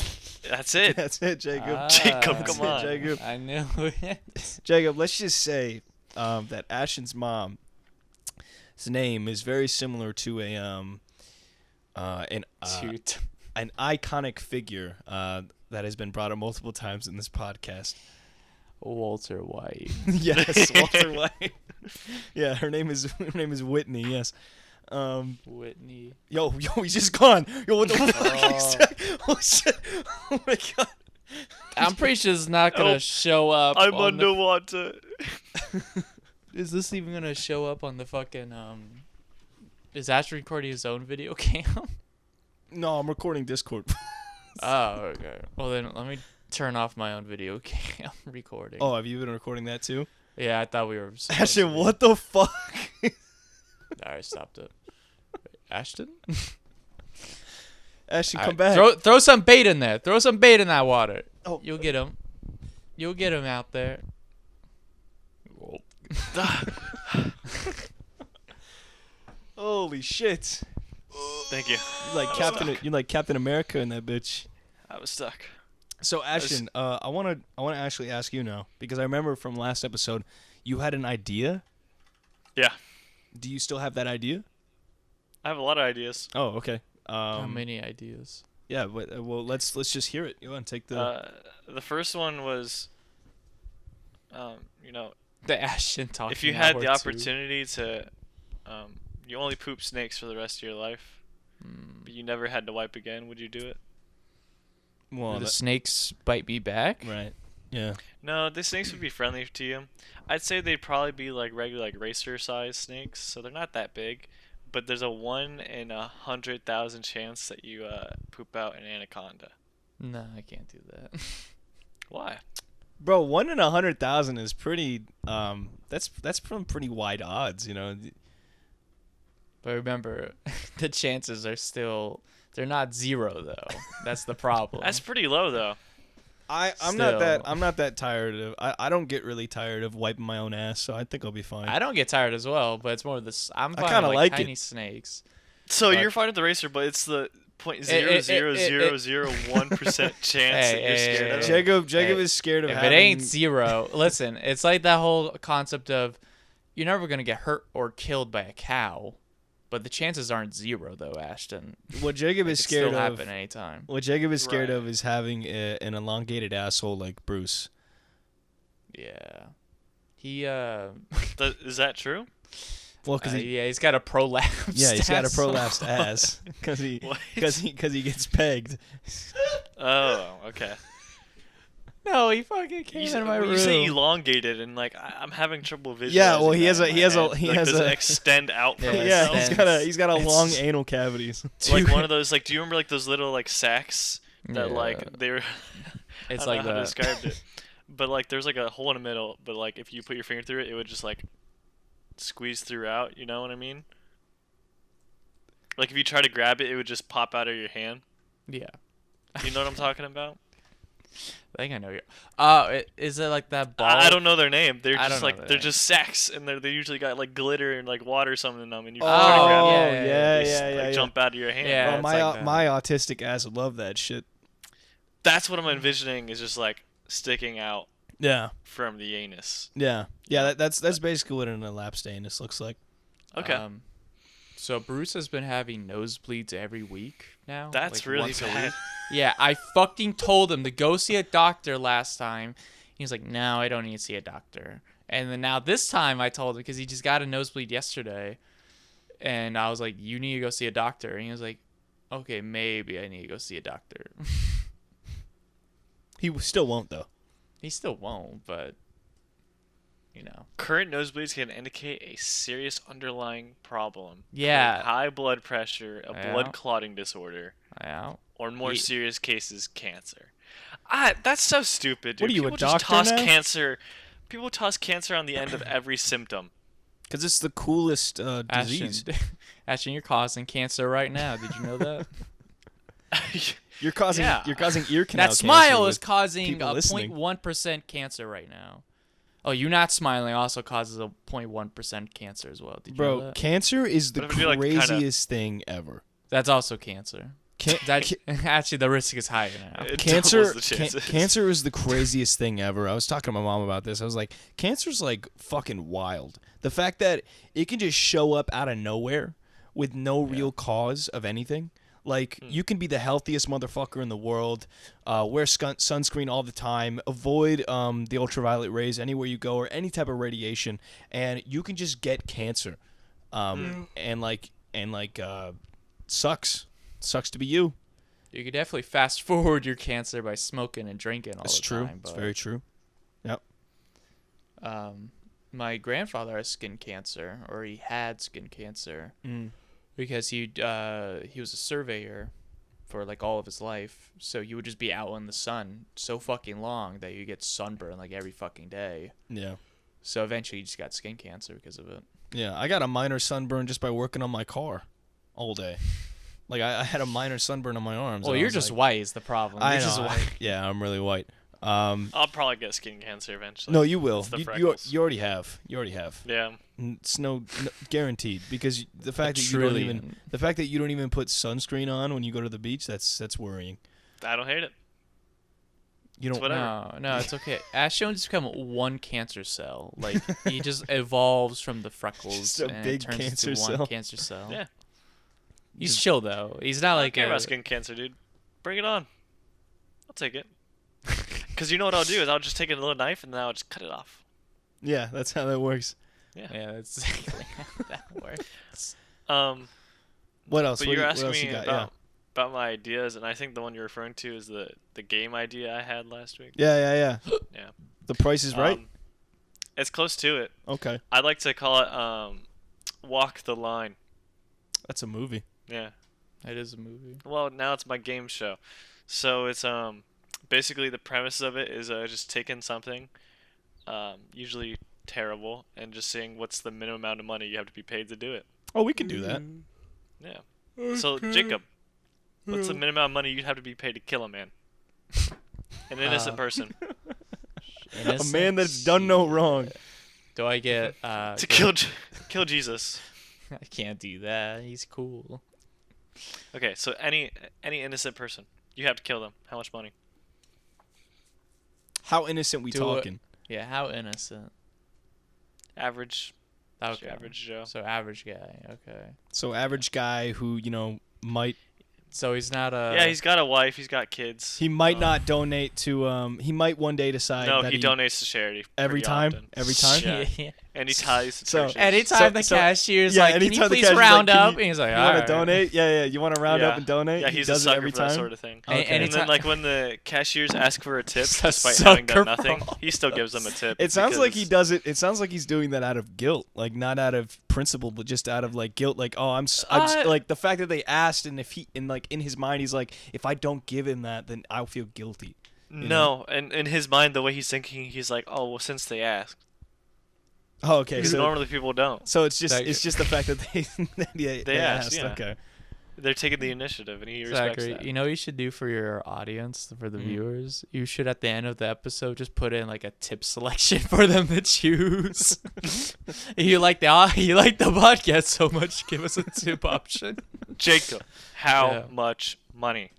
That's it. That's it, Jacob. Jacob, That's come it, on. Jacob. I knew it. Jacob, let's just say that Ashton's mom's name is very similar to an Dude. an iconic figure that has been brought up multiple times in this podcast. Walter White. Yes, Walter White. Yeah, her name is Whitney. Yes. Whitney. Yo, he's just gone. Yo, what the fuck? Oh shit! Oh my god. I'm pretty sure it's not gonna Oh, show up. I'm on the- underwater. Is this even gonna show up on the fucking Is Ashton recording his own video cam? No, I'm recording Discord. Oh, okay. Well then, let me turn off my own video cam recording. Oh, have you been recording that too? Yeah, I thought we were. Ashton, what the fuck? I stopped it. Wait, Ashton? Ashton, All come right, back. Throw some bait in there. Throw some bait in that water. Oh. You'll get him. You'll get him out there. Holy shit! Thank you. You like Captain America in that bitch. I was stuck. So Ashton, I wanna actually ask you now because I remember from last episode you had an idea. Yeah. Do you still have that idea? I have a lot of ideas. Oh, okay. How many ideas? Yeah, but, well, let's just hear it. Go on, take the. The first one was, The Ashton talking. if you had hour the two. opportunity to, you only poop snakes for the rest of your life, but you never had to wipe again, would you do it? Well, Will the snakes bite me back? right. Yeah. No, the snakes would be friendly to you. I'd say they'd probably be like regular, like racer-sized snakes, so they're not that big. But there's a 1 in 100,000 chance that you poop out an anaconda. No, I can't do that. Why? Bro, 1 in 100,000 is pretty. That's from pretty wide odds, you know. But remember, the chances are still. They're not zero though. That's the problem. That's pretty low though. I'm not that tired of. I don't get really tired of wiping my own ass, so I think I'll be fine. I don't get tired as well, but it's more of this. I'm I finding kinda like tiny it. snakes. So But- you're fine with the racer, but it's the 0.00001% chance that you're scared of. Jacob is scared of If having. it ain't zero, listen, it's like that whole concept of you're never gonna get hurt or killed by a cow, but the chances aren't zero though, Ashton. What Jacob It is could scared still of. happen anytime. What Jacob is scared Right. of is having an elongated asshole like Bruce. Yeah. He Is that true? Well, because yeah, he's got a prolapsed. he's got a ass. prolapsed ass because he What? gets pegged. Oh, okay. No, he fucking came You, in my when room. you say elongated, and like I'm having trouble visualizing. Yeah, well, he has that a- in he my has a- head. he Like, has does a- it extend out from Yeah, Yeah, itself? he's got a It's- long anal cavities. like one of those. Like, do you remember like those little like sacks that Yeah. like they were? It's I don't like know how to that. describe it. But like there's like a hole in the middle, but like if you put your finger through it, it would just like squeeze throughout. You know what I mean? Like if you try to grab it, it would just pop out of your hand. Yeah. You know what I'm talking about? I think I know you. Is it like that ball? I don't know their name. They're I just don't know like their they're name. just sacks, and they usually got like glitter and like water or something in them, and you Oh, try to grab yeah, it, yeah, yeah, they just, yeah, like, yeah. jump out of your hand. Yeah. Bro, it's my like that. my autistic ass would love that shit. That's what I'm envisioning is just like sticking out Yeah, from the anus. yeah. That's basically what an elapsed anus looks like. Okay. So Bruce has been having nosebleeds every week now. That's like really once a bad. week. Yeah, I fucking told him to go see a doctor last time. He was like, "No, I don't need to see a doctor." And then now this time I told him because he just got a nosebleed yesterday, and I was like, "You need to go see a doctor." And he was like, "Okay, maybe I need to go see a doctor." He still won't though. He still won't, but you know. Current nosebleeds can indicate a serious underlying problem. Yeah. Like high blood pressure, a Yeah. blood clotting disorder, Yeah. or in more Ye- serious cases, cancer. That's so stupid, dude. What are you, a People just doctor toss now? cancer. People toss cancer on the end of every symptom. Because it's the coolest disease. Ashton, you're causing cancer right now. Did you know that? You're causing Yeah. ear canal That smile cancer is with causing people a listening. 0.1% cancer right now. Oh, you not smiling also causes a 0.1% cancer as well. Did you know Bro, that? cancer is the What if we do, like, kinda- craziest thing ever. That's also cancer. Actually, the risk is higher now. It Cancer, doubles the chances. cancer is the craziest thing ever. I was talking to my mom about this. I was like, cancer's like fucking wild. The fact that it can just show up out of nowhere with no real cause of anything. Like, you can be the healthiest motherfucker in the world, wear sunscreen all the time, avoid the ultraviolet rays anywhere you go or any type of radiation, and you can just get cancer. And sucks to be you. You could definitely fast forward your cancer by smoking and drinking all That's the true. time. It's very true. Yep. My grandfather has skin cancer, or he had skin cancer, because he was a surveyor for like all of his life. So he would just be out in the sun so fucking long that you get sunburn like every fucking day. Yeah. So eventually he just got skin cancer because of it. Yeah, I got a minor sunburn just by working on my car all day. Like, I had a minor sunburn on my arms. Well, and I you're was just like, white is the problem. I You're know. just white. Yeah, I'm really white. I'll probably get skin cancer eventually. No, you will. It's the You freckles. already have. Yeah. It's no guaranteed, because the fact A that trillion. you don't even put sunscreen on when you go to the beach, that's worrying. I don't hate it. You don't. whatever. No, it's okay. Ashton just become one cancer cell. Like, he just evolves from the freckles Just a and big it turns cancer into cell. one cancer cell. Yeah. He's chill though. He's not I like don't care a, about skin cancer, dude. Bring it on. I'll take it. Because you know what I'll do is I'll just take a little knife and then I'll just cut it off. Yeah, that's how that works. Yeah, that's exactly how that works. What else? But What you're what asking else me you got? about my ideas, and I think the one you're referring to is the game idea I had last week. Yeah. Yeah. The Price is Right. It's close to it. Okay, I'd like to call it Walk the Line. that's a movie. Yeah. It is a movie. Well, now it's my game show. So it's basically the premise of it is just taking something, usually terrible, and just seeing what's the minimum amount of money you have to be paid to do it. Oh, we can do that. Yeah. So Jacob, what's the minimum amount of money you'd have to be paid to kill a man? An innocent person. A man that's done no wrong. Do I get To kill Jesus. I can't do that. He's cool. Okay, so any innocent person, you have to kill them. How much money? How innocent we Do it. talking? Yeah, how innocent. Average. Okay. Average Joe. So average guy. Okay. So average guy who might So he's not a. Yeah, he's got a wife. He's got kids. he might not donate to he might one day decide No, that he donates to charity every pretty time. often. Every time. Yeah. And he ties to So- churches. Anytime the cashier's like, can you anytime the please cashier's round like, "Can up? you- And he's like, you all want right. to donate? Yeah. You want to round up and donate? Yeah, He he's a does it sucker every for that time. sort of thing. Okay. And Anytime- then, like, when the cashiers ask for a tip, He's a despite having done sucker nothing, for all he still gives them a tip. It sounds like he because- does it. It sounds like he's doing that out of guilt, like not out of principle, but just out of like guilt. Like, oh, I'm like the fact that they asked, and if he, in his mind, he's like, if I don't give him that, then I'll feel guilty. No, and in his mind, the way he's thinking, he's like, oh, well, since they asked. Oh, okay. Because So, normally people don't. so it's just Zach- the fact that they asked, asked. yeah. Okay. They're taking the initiative, and he respects Zachary, that. you know what you should do for your audience, for the viewers? You should, at the end of the episode, just put in like a tip selection for them to choose. you like the podcast so much, give us a tip option. Jacob, how Yeah. much money?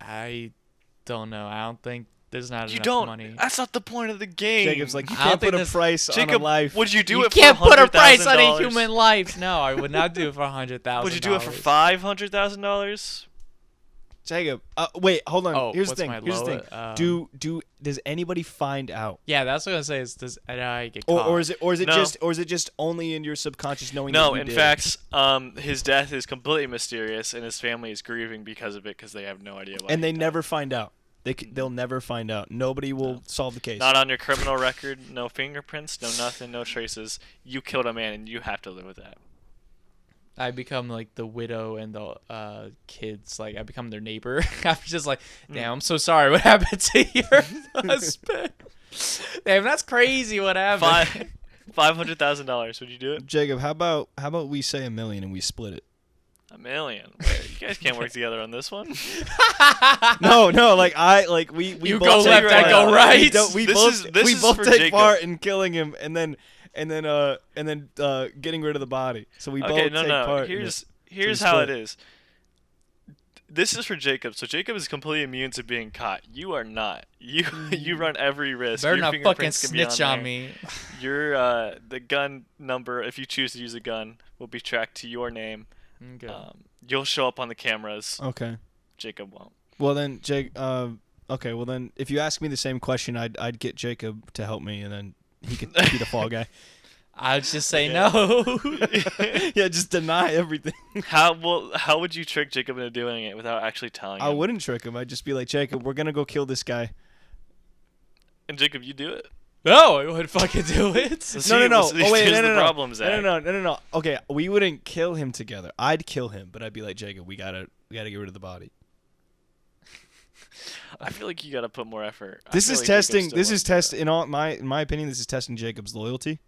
I don't know. I don't think there's not You enough don't. money. That's not the point of the game. Jacob's like, you I don't can't think put a this- price on a Jacob, life. would you do You it can't for put a price on a $100,000? human life. No, I would not do it for $100,000. Would you do it for $500,000? Jacob, wait, hold on. Oh, Here's the what's thing. my Here's the thing. low- Does anybody find out? Yeah, that's what I was gonna say. Is does I get caught? Or is it No. just only in your subconscious knowing No, that you in did? fact, his death is completely mysterious, and his family is grieving because of it because they have no idea why. and he they died. never find out. They'll never find out. Nobody will solve the case. Not on your criminal record, no fingerprints, no nothing, no traces. You killed a man, and you have to live with that. I become like the widow and the kids. Like I become their neighbor. I'm just like, damn, I'm so sorry. What happened to your husband? Damn, that's crazy. What happened? $500,000. Would you do it? Jacob, how about we say $1 million and we split it? $1 million. Wait, you guys can't work together on this one. No, we You both go take left, I part. go right. We This is both for take Jacob. part in killing him and then getting rid of the body. So we Okay, both no, take no. part. in it. Here's we how it split. is. This is for Jacob. So Jacob is completely immune to being caught. You are not. You run every risk. Better Your not fucking fingerprints can be snitch on there. me. Your the gun number, if you choose to use a gun, will be tracked to your name. Okay. You'll show up on the cameras. Okay. Jacob won't. Well then, Jake. Okay. Well then, if you ask me the same question, I'd get Jacob to help me, and then he could be the fall guy. I'd just say Okay. no. Yeah, just deny everything. How would you trick Jacob into doing it without actually telling him? I wouldn't trick him. I'd just be like, Jacob, we're gonna go kill this guy. And Jacob, you do it. No, I would fucking do it. No. See, Oh wait, here's no. the problem, Zack. No. Okay, we wouldn't kill him together. I'd kill him, but I'd be like, Jacob, we gotta get rid of the body. I feel like you gotta put more effort. I This feel is like Jacob testing. still This is wants test. that. In my opinion, this is testing Jacob's loyalty,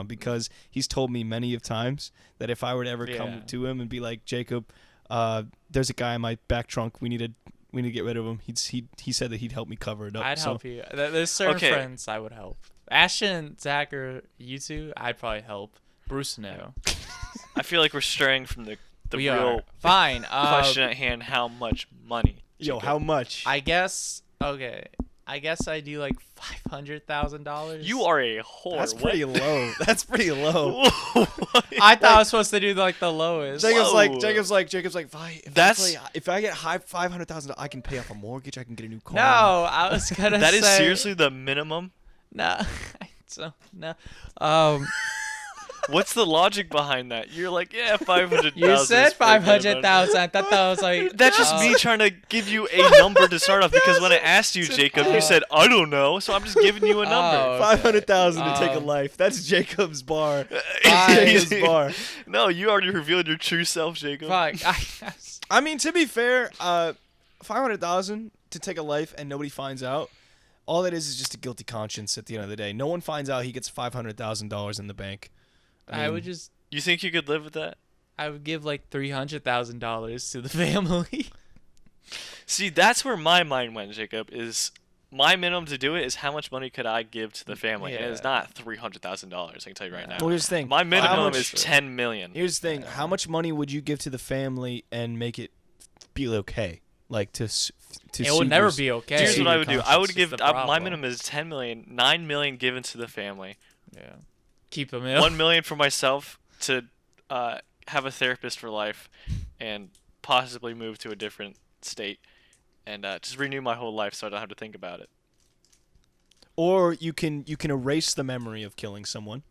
because he's told me many of times that if I were to ever Yeah. come to him and be like, Jacob, there's a guy in my back trunk. We need to get rid of him. He said that he'd help me cover it up. I'd so. help you. There's certain Okay. friends I would help. Ashton, Zack, or you two, I'd probably help. Bruce, no. I feel like we're straying from the We real are. Fine. question at hand. How much money? Yo, Jacob? how much? I guess. Okay. I guess I do like $500,000. You are a whore. That's What? pretty low. That's pretty low. I thought I was supposed to do like the lowest. Jacob's Whoa. like, That's- if I get $500,000, I can pay off a mortgage. I can get a new car. No, I was gonna That say. is seriously the minimum. No. So, no. What's the logic behind that? You're like, yeah, 500,000. You said is pretty good, 500,000. I thought that was like. That's just me trying to give you a number to start off, because when I asked you, Jacob, you said I don't know, so I'm just giving you a number. Oh. 500,000 to take a Um, life. That's Jacob's bar. Fine. Jacob's bar. No, you already revealed your true self, Jacob. Fuck. I mean, to be fair, 500,000 to take a life and nobody finds out. All that is just a guilty conscience at the end of the day. No one finds out he gets $500,000 in the bank. I mean, would just. You think you could live with that? I would give like $300,000 to the family. See, that's where my mind went, Jacob, is my minimum to do it is how much money could I give to the family, and it's Yeah. not $300,000, I can tell you right now. Well, here's the thing. My How minimum much- is 10 million. Here's the thing. How much money would you give to the family and make it be okay? Like to It would never be okay. Here's Dude, what I would do. I would That's give the my problem. minimum is 10 million, 9 million given to the family, Yeah. Keep them in. 1 million for myself to have a therapist for life, and possibly move to a different state, and just renew my whole life so I don't have to think about it. Or you can erase the memory of killing someone.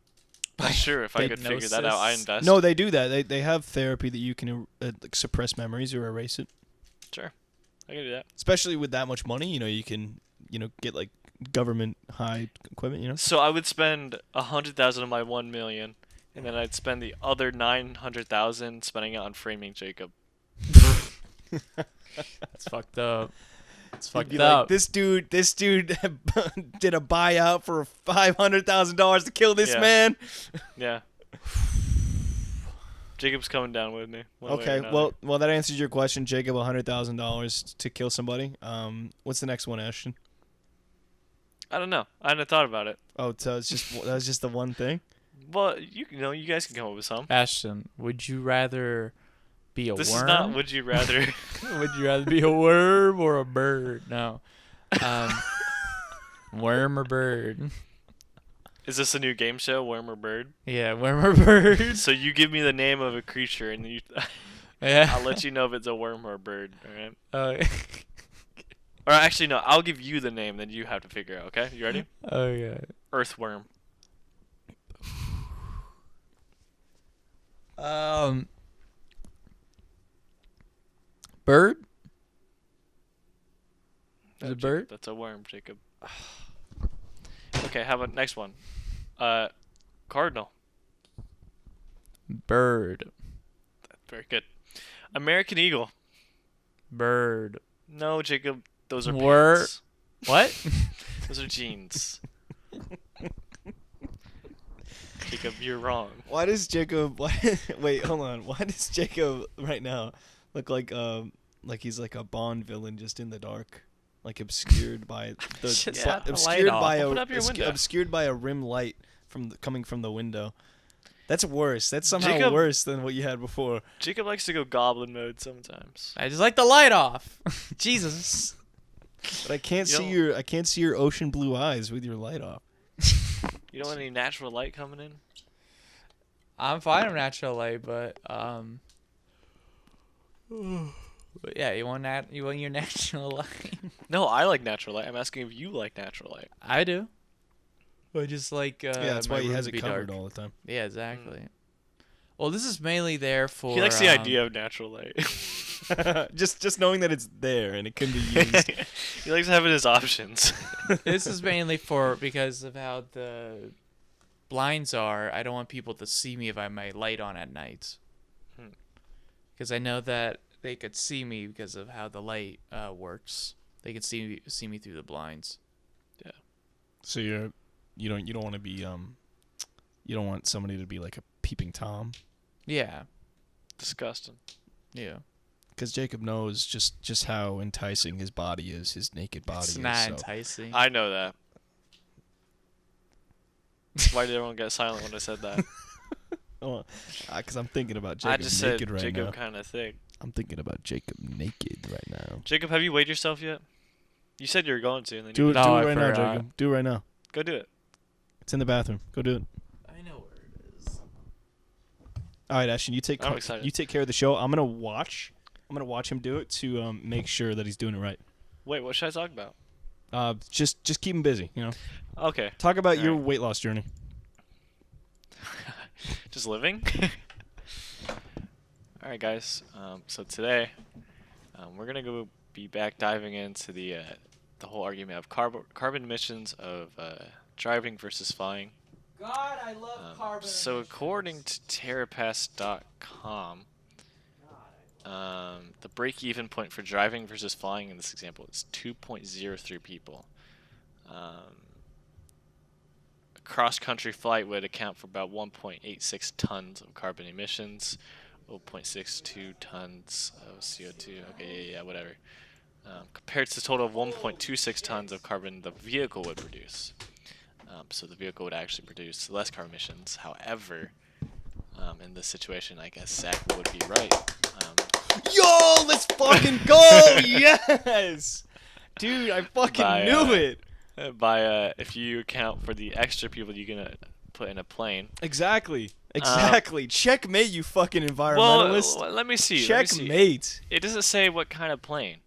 Sure, if I could figure that out, I Hypnosis. invest. No, they do that. They have therapy that you can like suppress memories or erase it. Sure, I can do that. Especially with that much money, you can get like government high equipment. So I would spend 100,000 of my 1 million, and then I'd spend the other 900,000 spending it on framing Jacob. It's fucked up. It's You'd fucked be up. like, this dude did a buyout for $500,000 to kill this Yeah. man. Yeah. Jacob's coming down with me. one way or Okay, another. well that answers your question, Jacob. $100,000 to kill somebody. What's the next one, Ashton? I don't know. I hadn't thought about it. Oh, so it's just that was just the one thing. Well, you know, you guys can come up with some. Ashton, would you rather be a This worm? is not would you rather. Would you rather be a worm or a bird? No. Worm or bird? Is this a new game show, Worm or Bird? Yeah, worm or bird. So you give me the name of a creature, and Yeah. I'll let you know if it's a worm or a bird. All right. Oh, Or actually, no. I'll give you the name, then you have to figure out. Okay, you ready? oh yeah. Earthworm. Bird? Is No, it Jacob, bird? That's a worm, Jacob. Okay, how about next one? Cardinal. Bird. Very good. American Eagle. Bird. No, Jacob. Those are Wor- pants. What? Those are jeans. Jacob, you're wrong. Why does Jacob? Wait, hold on. Why does Jacob right now look like he's like a Bond villain just in the dark, like obscured by the Just shut the light off. Open up your window. obscured by a rim light coming from the window. That's worse. That's somehow Jacob- worse than what you had before. Jacob likes to go goblin mode sometimes. I just like the light off. Jesus. But I can't You see don't- I can't see your ocean blue eyes with your light off. You don't want any natural light coming in? I'm fine with natural light, but but yeah, you want your natural light. No, I like natural light. I'm asking if you like natural light. I do. I just like Yeah, that's my why he room has to it be covered dark. all the time. Yeah, exactly. Well, this is mainly there for. He likes the idea of natural light. just knowing that it's there and it can be used. He likes having his options. This is mainly for because of how the blinds are. I don't want people to see me if I have my light on at night. Because I know that they could see me because of how the light works. They could see me through the blinds. Yeah. So you don't want to be you don't want somebody to be like a peeping tom. Yeah. Disgusting. Yeah. Because Jacob knows just how enticing his body is, his naked body It's is. not so. enticing. I know that. Why did everyone get silent when I said that? Because I'm thinking about Jacob I just said naked right Jacob now. kind of thick. I'm thinking about Jacob naked right now. Jacob, have you weighed yourself yet? You said you were going to, and then Do you it, No, do I it right now, forgot. Jacob. Do it right now. go do it. It's in the bathroom. Go do it. I know where it is. All right, Ashton, you take I'm excited. you take care of the show. I'm gonna watch him do it to make sure that he's doing it right. Wait, what should I talk about? Just keep him busy. You know, Okay. talk about All your right. weight loss journey. Just living? Alright, guys. So today, we're going to be back diving into the whole argument of carbon emissions of driving versus flying. God, I love carbon. So according to TerraPass.com, the break-even point for driving versus flying in this example is 2.03 people. A cross-country flight would account for about 1.86 tons of carbon emissions, 0.62 tons of CO2. Okay, yeah, whatever. Compared to the total of 1.26 tons of carbon the vehicle would produce. So the vehicle would actually produce less carbon emissions. However, in this situation, I guess Zack would be right. Yo, let's fucking go! Yes, dude, I fucking By, knew it. If you account for the extra people you're gonna put in a plane. Exactly. Checkmate, you fucking environmentalist. Well, let me see. Checkmate. It doesn't say what kind of plane.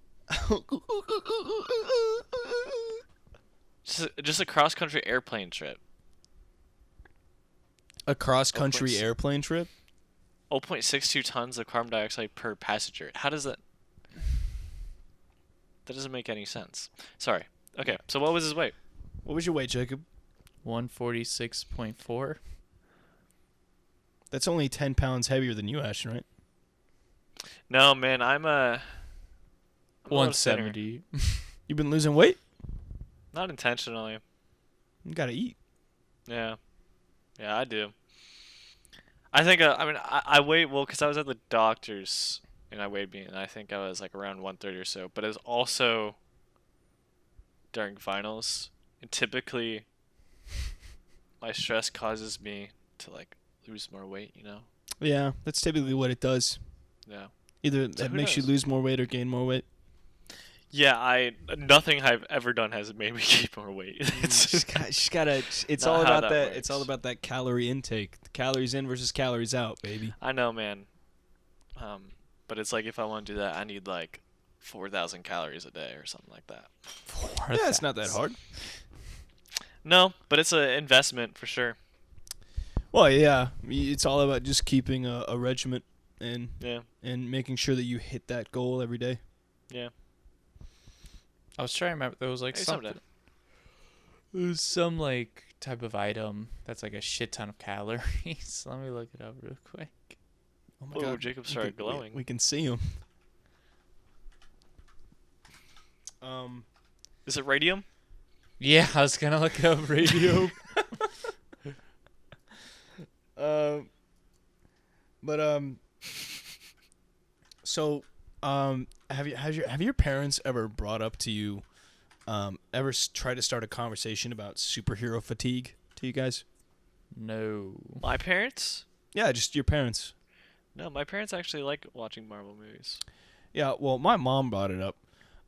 Just a cross-country airplane trip. A cross-country 0.6 airplane trip? 0.62 tons of carbon dioxide per passenger. How does that? That doesn't make any sense. Sorry. Okay, so what was his weight? What was your weight, Jacob? 146.4. That's only 10 pounds heavier than you, Ashton, right? No, man, I'm a little thinner. 170. You've been losing weight? Not intentionally. You gotta eat. Yeah, I do. I think I weighed well because I was at the doctor's and I weighed me, and I think I was like around 130 or so. But it was also during finals, and typically my stress causes me to like lose more weight. You know? Yeah, that's typically what it does. Yeah. Either So it who makes you knows? lose more weight or gain more weight. Yeah, nothing I've ever done has made me gain more weight. Just gotta. It's Not all how about that that. It's all works. about that calorie intake. The calories in versus calories out, baby. I know, man. But it's like if I want to do that, I need like 4,000 calories a day or something like that. Yeah, it's not that hard. No, but it's an investment for sure. Well, yeah, it's all about just keeping a regiment and Yeah, making sure that you hit that goal every day. yeah. I was trying to remember. There was like Maybe something. someday. There was some like type of item that's like a shit ton of calories. Let me look it up real quick. Oh my Oh, God, Jacob we started can- glowing. We can see him. Is it radium? Yeah, I was gonna look up radio. So, have your parents ever brought up to you, try to start a conversation about superhero fatigue to you guys? No. My parents? Yeah, just your parents. No, my parents actually like watching Marvel movies. Yeah, well, my mom brought it up.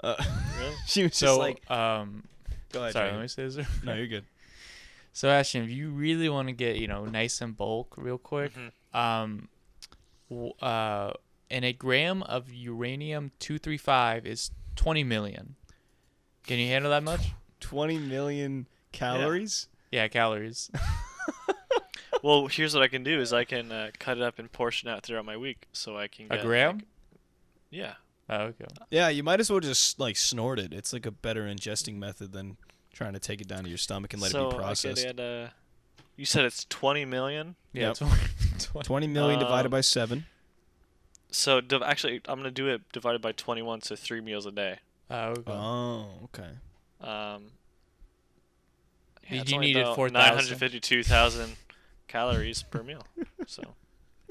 Really? She was So, just like, go ahead. sorry, Jacob. let me say this. No, you're good. So, Ashton, if you really want to get, nice and bulk real quick, Mhm. and a gram of uranium-235 is 20 million. Can you handle that much? 20 million calories? Yeah, calories. Well, here's what I can do is I can cut it up and portion out throughout my week, so I can A get gram? like- yeah. Oh, okay. Yeah, you might as well just like snort it. It's like a better ingesting method than trying to take it down to your stomach and let it be processed. I could add, you said it's 20 million. Yeah, Yep. 20. 20 million divided by 7. So actually, I'm gonna do it divided by 21, so 3 meals a day. Oh, okay. Oh, okay. Did it's you only need it about 4,000? 952,000 calories per meal. So,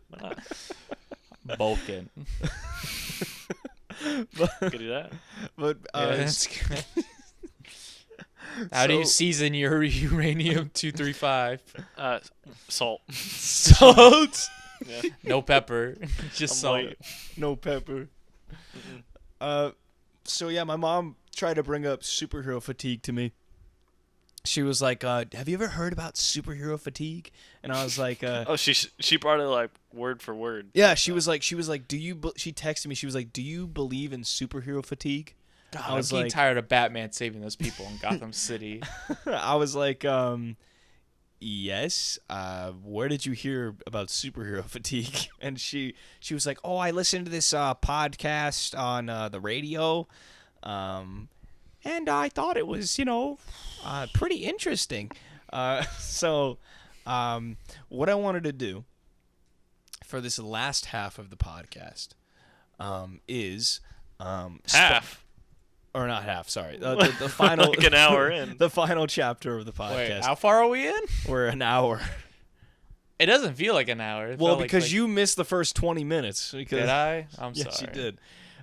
why not? Bulking. Could do that. But Yeah, that's good. How do you So- season your uranium-235? Salt. Salt. Yeah. No pepper. Just I'm salt. white. no pepper. So yeah, my mom tried to bring up superhero fatigue to me. She was like, "Have you ever heard about superhero fatigue?" And I was like, Oh, she brought it like word for word. "Yeah." She was like, "Do you?" She texted me. She was like, "Do you believe in superhero fatigue?" God, I I'm was getting like- tired of Batman saving those people in Gotham City. I was like, "Yes. Where did you hear about superhero fatigue?" And she was like, "Oh, I listened to this podcast on the radio, and I thought it was, pretty interesting." So, what I wanted to do for this last half of the podcast is Half. or not half. Sorry, the final Like an hour in. the final chapter of the Wait, podcast. how far are we in? We're an hour. It doesn't feel like an hour. It Well, felt because like, you missed the first 20 minutes. Because, did I? I'm yes, sorry. you did.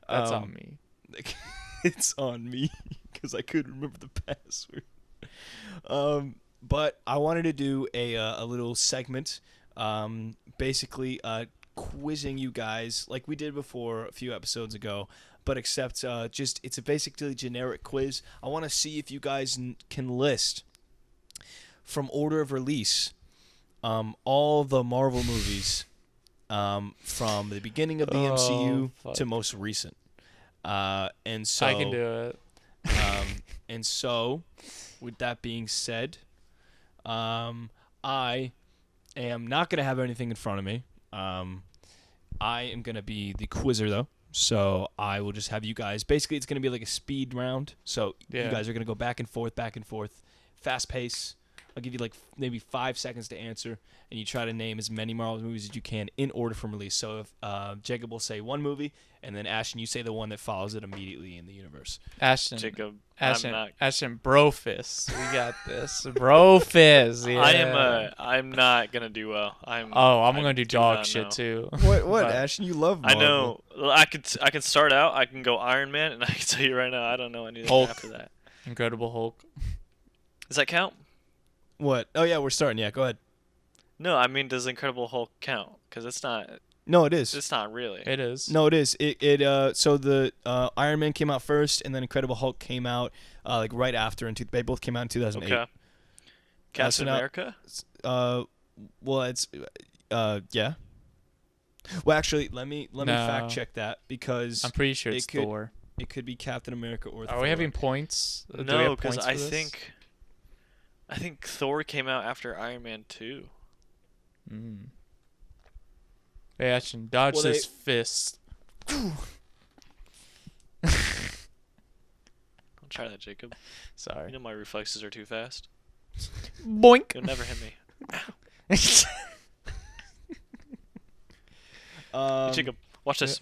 That's on me. It's on me because I couldn't remember the password. But I wanted to do a little segment, basically quizzing you guys like we did before a few episodes ago, but except it's a basically generic quiz. I want to see if you guys can list from order of release all the Marvel movies from the beginning of the MCU fuck. to most recent. And so I can do it. and so, with that being said, I am not going to have anything in front of me. I am going to be the quizzer, though. So I will just have you guys. Basically, it's going to be like a speed round. So you Yeah. guys are going to go back and forth, fast pace. I'll give you like maybe 5 seconds to answer, and you try to name as many Marvel movies as you can in order from release. So if Jacob will say one movie, and then Ashton, you say the one that follows it immediately in the universe. Ashton. Jacob, Ashton. I'm not. Ashton. Brofist. We got this. Brofist. Yeah. I'm not gonna do well. I'm I gonna do do dog not shit know. too. What, But- Ashton? You love I Marvel. know. Well, I can start out. I can go Iron Man, and I can tell you right now, I don't know anything Hulk. after that. Incredible Hulk. Does that count? What? Oh, yeah, we're starting. Yeah, go ahead. No, I mean, does Incredible Hulk count? Because it's not. No, it is. It's not really. It is. No, it is. So the Iron Man came out first, and then Incredible Hulk came out like right after. They both came out in 2008. Okay. Captain now- America. Well, it's yeah. Well, actually, let me No. fact check that because I'm pretty sure It it's could- Thor. it could be Captain America or Thor. Are we having points? Do we No, have because points I for this? think Thor came out after Iron Man 2. Hey, Ashton, dodge Well, this fist. Don't try that, Jacob. You Sorry. know my reflexes are too fast. Boink. You'll never hit me. Hey, Jacob, watch this.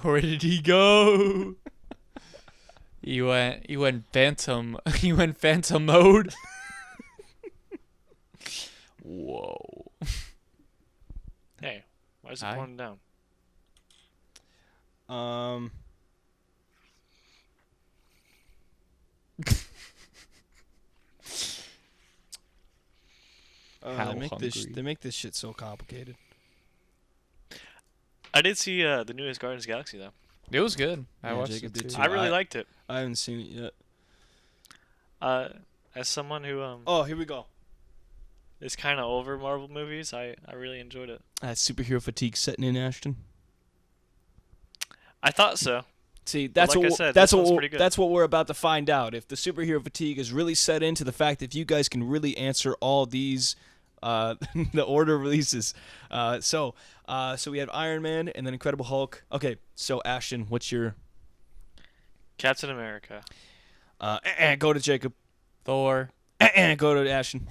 Where did he go? He went phantom. He went phantom mode. Whoa. Hey, why is it Hi. pointing down? How they hungry. make this shit so complicated. I did see the newest Guardians of the Galaxy though. It was good. I Yeah, watched Jacob it did too. too. I really liked it. I haven't seen it yet. As someone who Oh, here we go. is kind of over Marvel movies, I really enjoyed it. Superhero fatigue setting in, Ashton. I thought so. See, that's like I what said, that's this one's what pretty good. that's what we're about to find out. If the superhero fatigue is really set into the fact that if you guys can really answer all these, the order of releases. So we have Iron Man and then Incredible Hulk. Okay, so Ashton, what's your? Captain America. Go to Jacob. Thor. Go to Ashton.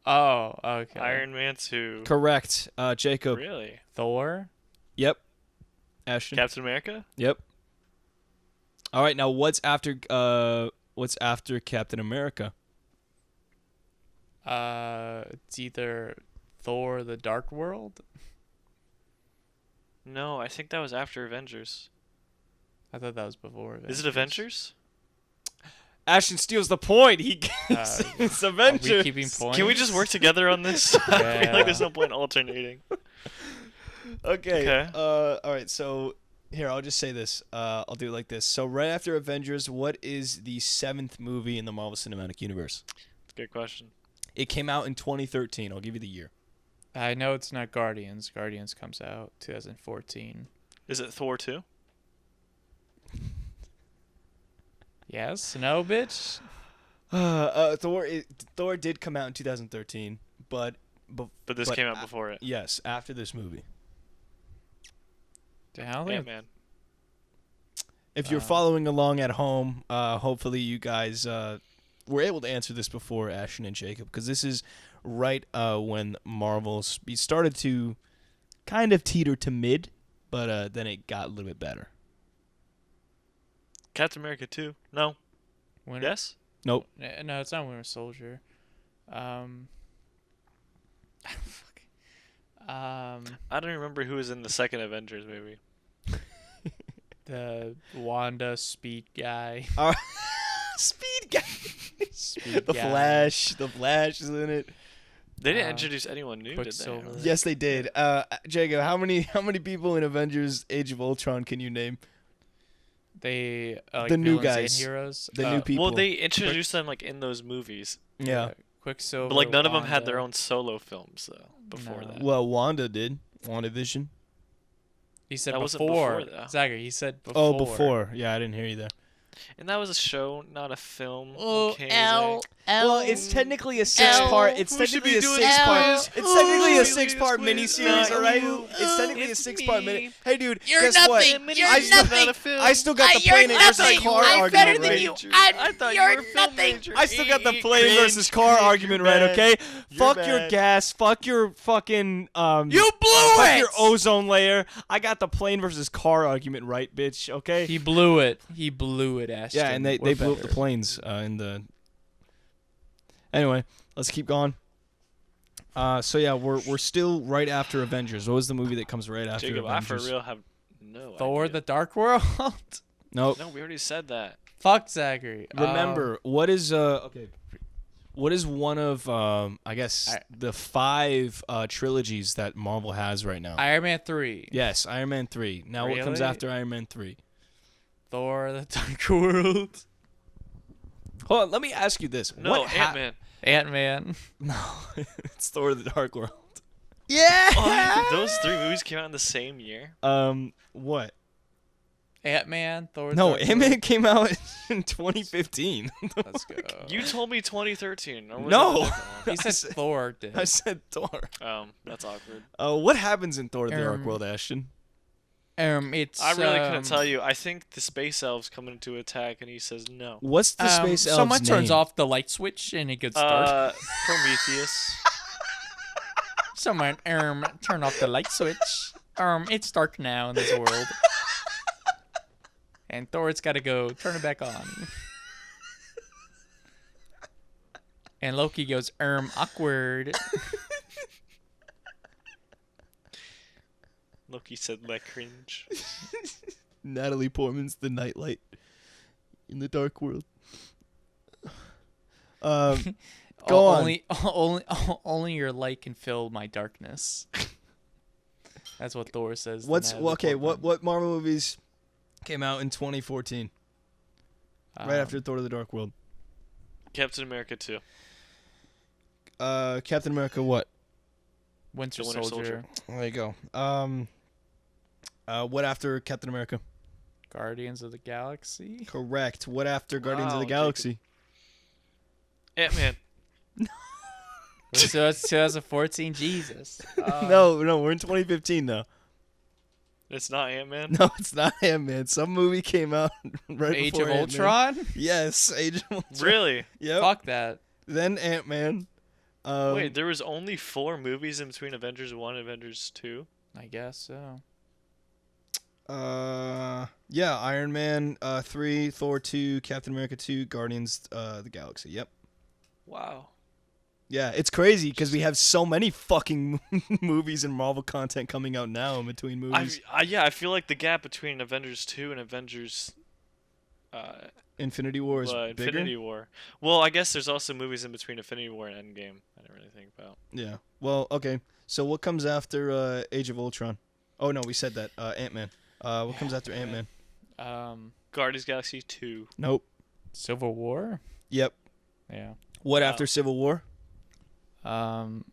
Oh, okay. Iron Man 2. Correct. Jacob. Really? Thor. Yep. Ashton. Captain America? Yep. All right, now what's after Captain America? It's either Thor: The Dark World. No, I think that was after Avengers. I thought that was before. Is it Avengers? Ashton steals the point. It's Are Avengers. we keeping points? Can we just work together on this? I feel Yeah. like there's no point alternating. Okay. Okay. All right. So here, I'll just say this. I'll do it like this. So right after Avengers, what is the 7th movie in the Marvel Cinematic Universe? That's a good question. It came out in 2013. I'll give you the year. I know it's not Guardians. Guardians comes out 2014. Is it Thor 2? Yes? No, bitch? Thor did come out in 2013, but But came out before it. yes, after this movie. I don't think Ant-Man. If you're following along at home, hopefully you guys were able to answer this before Ashton and Jacob, because this is right when Marvel started to kind of teeter to mid, but then it got a little bit better. Captain America 2? No. Winter. Yes? Nope. No, it's not Winter Soldier. Fuck. I don't remember who was in the second Avengers movie. The Wanda Speed guy. Speed guy. Speed The guy. Flash. The Flash is in it. They didn't Uh, introduce anyone new, did they? Quicksilver. Yes, they did. Jacob, how many people in Avengers: Age of Ultron can you name? They like The new villains and guys. heroes. The new people. Well, they introduced them like in those movies, Yeah. Quicksilver. but like none of them had Wanda. their own solo films though. Before No. that, Well, Wanda did. WandaVision. He said That wasn't before. before, though. Zachary, he said before. Oh, before. Yeah, I didn't hear you there. and that was a show, not a film. Oh, okay, L. Zach? Well, it's technically a 6-part. It's We should technically be a doing 6-part. this It's quiz. technically a Ooh, 6-part we do this quiz. miniseries, No, all right? you. It's technically a It's 6-part me. mini. Hey, dude, You're guess nothing. what? You're I still, nothing. I still got the You're plane versus nothing. car I'm argument better than right. you. I thought you You're were a film nothing. major. I still got the plane versus car Cringe, argument you're right, mad. okay? You're Fuck your mad. gas. Fuck your fucking You blew fuck it. your ozone layer. I got the plane versus car argument right, bitch. Okay. He blew it. He blew it, Ashton. Yeah, and they We're blew up the better. planes in the. Anyway, let's keep going. So yeah, we're still right after Avengers. What was the movie that comes right after Jacob, I Avengers? for real have no Thor: idea. The Dark World. Nope. No, we already said that. Fuck Zachary. Remember what is okay? What is one of I guess the 5 trilogies that Marvel has right now? Iron Man 3. Yes, Iron Man 3. Now what comes Really? after Iron Man 3? Thor: The Dark World. Hold on, let me ask you this. No, What Ant-Man. Ant-Man. No, it's Thor: The Dark World. Yeah. Those 3 movies came out in the same year. What? Ant-Man. Thor: No, Dark Ant-Man World. came out in 2015. Let's go. You told me 2013. Or was No. that a different He said Thor did. I said Thor. one? That's awkward. What happens in Thor: The Dark Um, World, Ashton? It's. I really couldn't tell you. I think the space elves come into attack, and he says no. What's the space elf's Someone turns name? off the light switch and it gets dark. Prometheus. Someone turn off the light switch. It's dark now in this world. And Thor's got to go turn it back on. And Loki goes, awkward. Loki said, "Let cringe." Natalie Portman's the nightlight in the Dark World. Go on. Only your light can fill my darkness. That's what Thor says. What Marvel movies came out in 2014? Right after Thor: The Dark World. Captain America 2. Captain America what? Winter The Winter Soldier. There you go. What after Captain America? Guardians of the Galaxy. Correct. What after Guardians of the Wow, Galaxy? Ant-Man. So it's 2014. Jesus. No, we're in 2015 though. It's not Ant-Man. No, it's not Ant-Man. Some movie came out right Age before of Ant-Man. Ultron. Yes, Age of Ultron. Really? Yep. Fuck that. Then Ant-Man. Wait, there was only 4 movies in between Avengers 1 and Avengers 2? I guess so. Yeah, Iron Man 3, Thor 2, Captain America 2, Guardians the Galaxy. Yep. Wow. Yeah, it's crazy because we have so many fucking movies and Marvel content coming out now in between movies. I feel like the gap between Avengers 2 and Avengers Infinity War is bigger. Infinity War. Well, I guess there's also movies in between Infinity War and Endgame. I didn't really think about. Yeah. Well, okay. So what comes after Age of Ultron? Oh no, we said that. Ant-Man. What comes after Ant-Man? Guardians of the Galaxy 2. Nope. Civil War. Yep. Yeah. What Wow. after Civil War? Guardians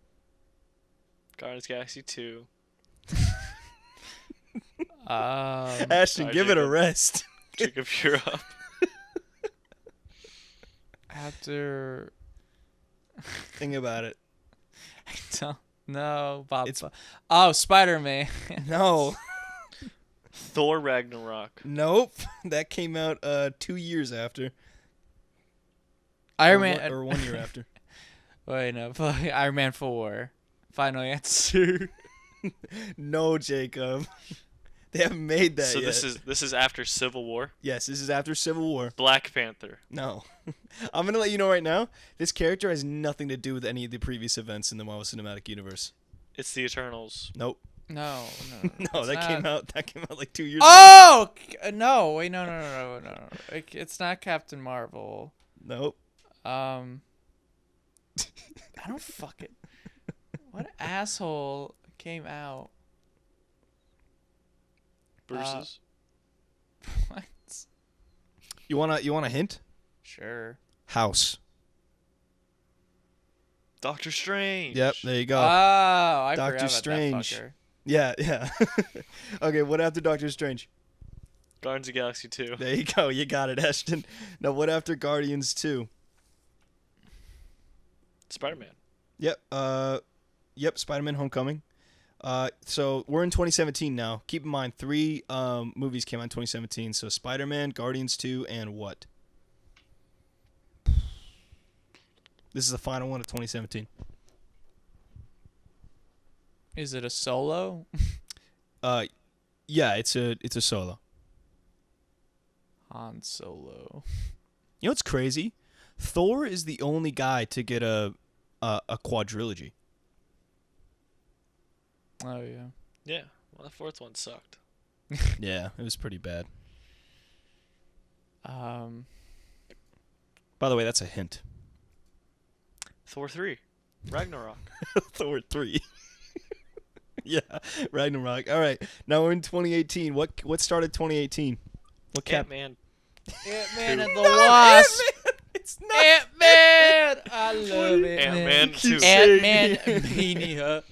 of the Galaxy 2. Ashton, Sorry, give it a Jacob. rest. Jacob, you're up. After. Think about it. I don't know. Bob. It's- Oh, Spider-Man. No. Thor Ragnarok. Nope. That came out 2 years after. Iron Or Man. or 1 year after. Wait, no. Iron Man 4. Final answer. No, Jacob. They haven't made that So yet. this is after Civil War. Yes, this is after Civil War. Black Panther. No. I'm going to let you know right now, this character has nothing to do with any of the previous events in the Marvel Cinematic Universe. It's the Eternals. Nope. No. No, it's that not. came out like 2 years ago. Oh no! Wait, no. It's not Captain Marvel. Nope. I don't fucking. What asshole came out? Versus. What? You want a hint? Sure. House. Doctor Strange. Yep, there you go. Oh, I Doctor forgot about Strange. that fucker. Yeah. Okay, what after Doctor Strange? Guardians of the Galaxy 2. There you go. You got it, Ashton. Now, what after Guardians 2? Spider-Man. Yep, Spider-Man Homecoming. So we're in 2017 now. Keep in mind, 3 movies came out in 2017. So Spider-Man, Guardians 2, and what? This is the final one of 2017. Is it a solo? Yeah, it's a solo. Han Solo. You know what's crazy? Thor is the only guy to get a quadrilogy. Oh yeah. Yeah. Well, the 4th one sucked. Yeah, it was pretty bad. Um. By the way, that's a hint. Thor 3. Ragnarok. Thor 3. Yeah, Ragnarok. All right, now we're in 2018. What started 2018? What cap? Ant-Man. Ant-Man and the No, Wasp. Ant-Man! It's not. Ant-Man. I love it. Ant-Man 2. Ant-Man Mania.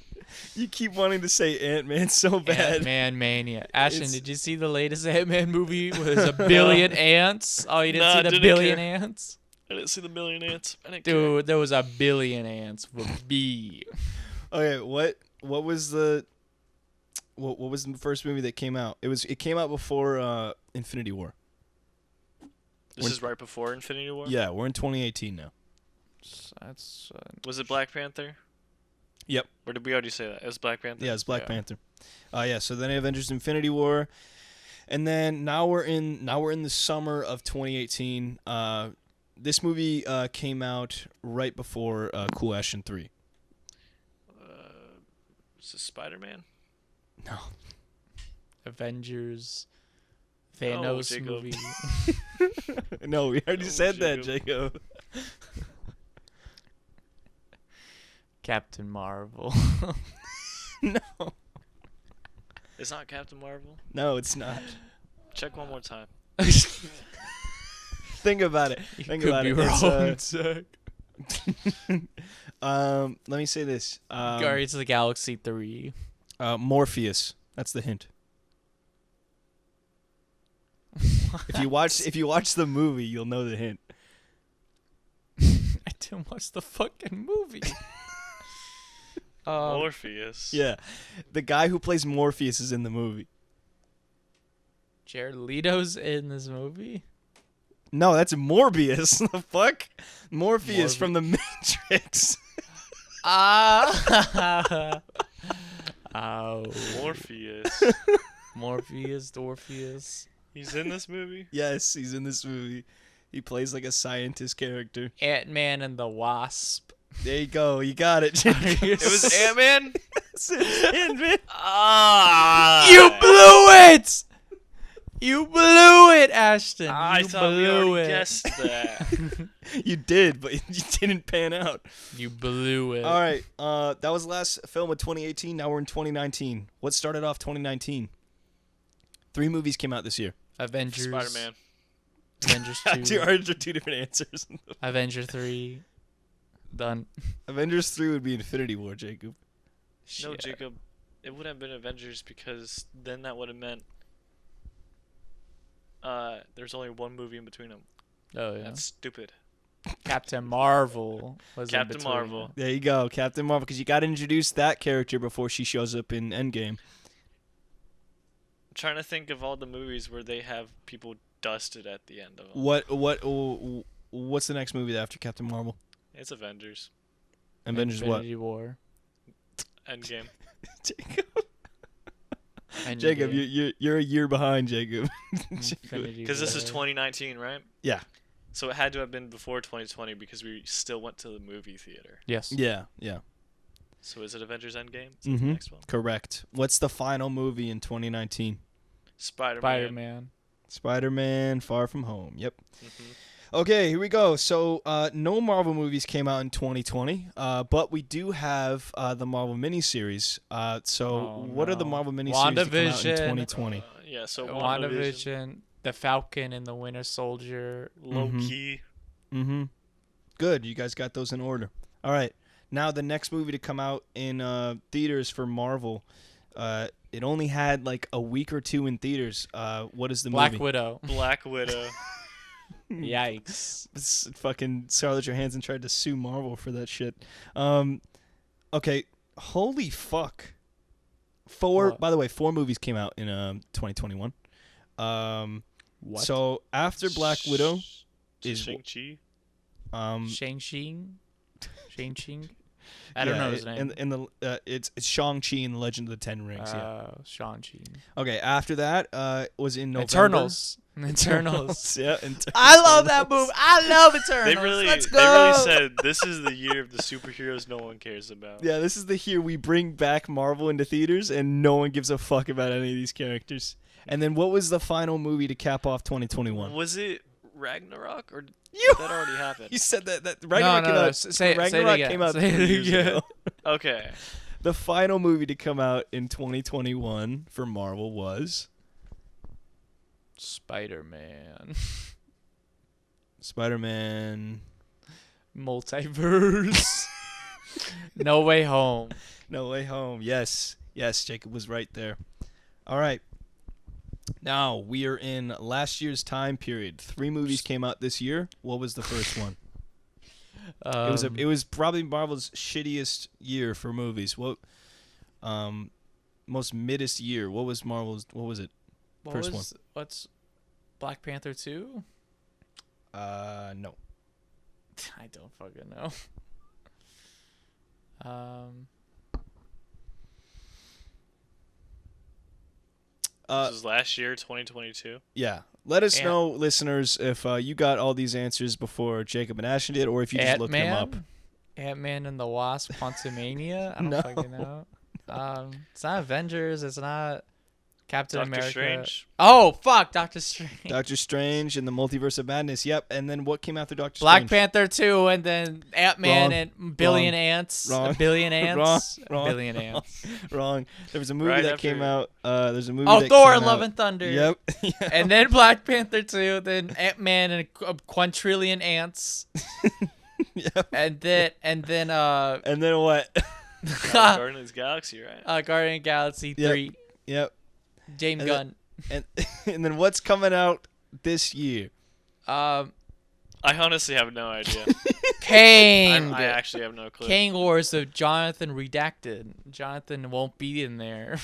You keep wanting to say Ant-Man so bad. Ant-Man Mania. Ashton, It's- did you see the latest Ant-Man movie? Was a billion ants? Oh, you didn't Nah, see the didn't billion care. ants? I didn't see the million ants. I didn't care. Dude, there was a billion ants with B. Okay, what was the what was the first movie that came out? It came out before Infinity War. This is right before Infinity War? Yeah, we're in 2018 now. That's Was it Black Panther? Yep. Or did we already say that? It was Black Panther? Yeah, it's Black Yeah. Panther. Yeah, so then Avengers Infinity War. And then now we're in the summer of 2018. This movie came out right before Cool Ashton 3. Was it Spider-Man? No. Avengers. Thanos Jacob. movie. No, we already Oh, said that, Jacob. Captain Marvel. No. It's not Captain Marvel. No, it's not. Check one more time. Think about it. You Think could about be it. wrong, Zack. Let me say this. Guardians of the Galaxy 3. Morpheus. That's the hint. If you watch the movie, you'll know the hint. I didn't watch the fucking movie. Morpheus. Yeah, the guy who plays Morpheus is in the movie. Jared Leto's in this movie? No, that's Morbius. The fuck? Morpheus from the Matrix. Ah. Oh. Morpheus. Morpheus, Dorpheus. He's in this movie? Yes, he's in this movie. He plays like a scientist character. Ant-Man and the Wasp. There you go. You got it. Jacob. It was Ant-Man? It's Ant-Man. Ah! You blew it! You blew it, Ashton. I You thought we blew already it. guessed that. You did, but you didn't pan out. You blew it. All right. That was the last film of 2018. Now we're in 2019. What started off 2019? 3 movies came out this year. Avengers. Spider-Man. Avengers Two 2. are two different answers. Avengers 3. Done. Avengers 3 would be Infinity War, Jacob. No, Shit. Jacob. It would have been Avengers because then that would have meant there's only one movie in between them. Oh, yeah. That's stupid. Captain Marvel was in Captain between Marvel. it. There you go, Captain Marvel, because you got to introduce that character before she shows up in Endgame. I'm trying to think of all the movies where they have people dusted at the end of them. What's the next movie after Captain Marvel? It's Avengers. Avengers what? Infinity War. Endgame. Jacob. Endgame. You're a year behind, Jacob. Infinity Because this is War. 2019, right? Yeah. So it had to have been before 2020 because we still went to the movie theater. Yes. Yeah. So is it Avengers Endgame? Is that the Mm-hmm. next one? Correct. What's the final movie in 2019? Spider-Man. Spider-Man. Spider-Man: Far From Home. Yep. Mm-hmm. Okay, here we go. So, no Marvel movies came out in 2020, but we do have the Marvel miniseries. What are the Marvel miniseries that come out in WandaVision. 2020? Yeah, so WandaVision. WandaVision. The Falcon and the Winter Soldier. Low-key. Mm-hmm. Good. You guys got those in order. All right. Now, the next movie to come out in theaters for Marvel, it only had like a week or two in theaters. What is the Black movie? Widow. Black Widow. Yikes. Fucking Scarlett Johansson tried to sue Marvel for that shit. Okay. Holy fuck. What? By the way, 4 movies came out in 2021. What? So after Black Widow is Shang-Chi. Shang-Chi? Shang-Chi? I don't know his name. And it's Shang-Chi and the Legend of the Ten Rings. Yeah. Shang-Chi. Okay. After that, was in November. Eternals. Yeah. I love that movie. I love Eternals. Let's go. They really said this is the year of the superheroes no one cares about. Yeah, this is the year we bring back Marvel into theaters, and no one gives a fuck about any of these characters. And then what was the final movie to cap off 2021? Was it Ragnarok or did You- that already happened? You said that Ragnarok no, came no. out. Say it Ragnarok again. came out Say it 3 years again. ago. Okay. The final movie to come out in 2021 for Marvel was Spider-Man. Spider-Man: Multiverse. No Way Home. No Way Home. Yes, Jacob was right there. All right. Now we are in last year's time period. 3 movies came out this year. What was the first one? It was probably Marvel's shittiest year for movies. What most middest year? What was Marvel's? What was it? First one. What's Black Panther 2? No. I don't fucking know. This was last year, 2022. Yeah. Let us know, listeners, if you got all these answers before Jacob and Ashton did, or if you just looked them up. Ant-Man and the Wasp: Quantumania. I don't No. fucking know. It's not Avengers. It's not Captain Doctor America. Strange. Oh fuck, Doctor Strange. Doctor Strange and the Multiverse of Madness. Yep. And then what came after Doctor Black Strange? Panther 2, and then Ant-Man Wrong. and Billion Wrong. Ants. Wrong. A billion ants. Wrong. A billion ants. Wrong. There was a movie Right that after- came out. There's a movie. Oh, that Thor: came Love out. and Thunder. Yep. And then Black Panther 2, then Ant-Man and a quintillion ants. Yep. And then And then what? Guardians of the Galaxy, right? Guardian of the Galaxy Yep. 3. Yep. James And Gunn. And then what's coming out this year? I honestly have no idea. Kang. I actually have no clue. Kang Wars of Jonathan Redacted. Jonathan won't be in there.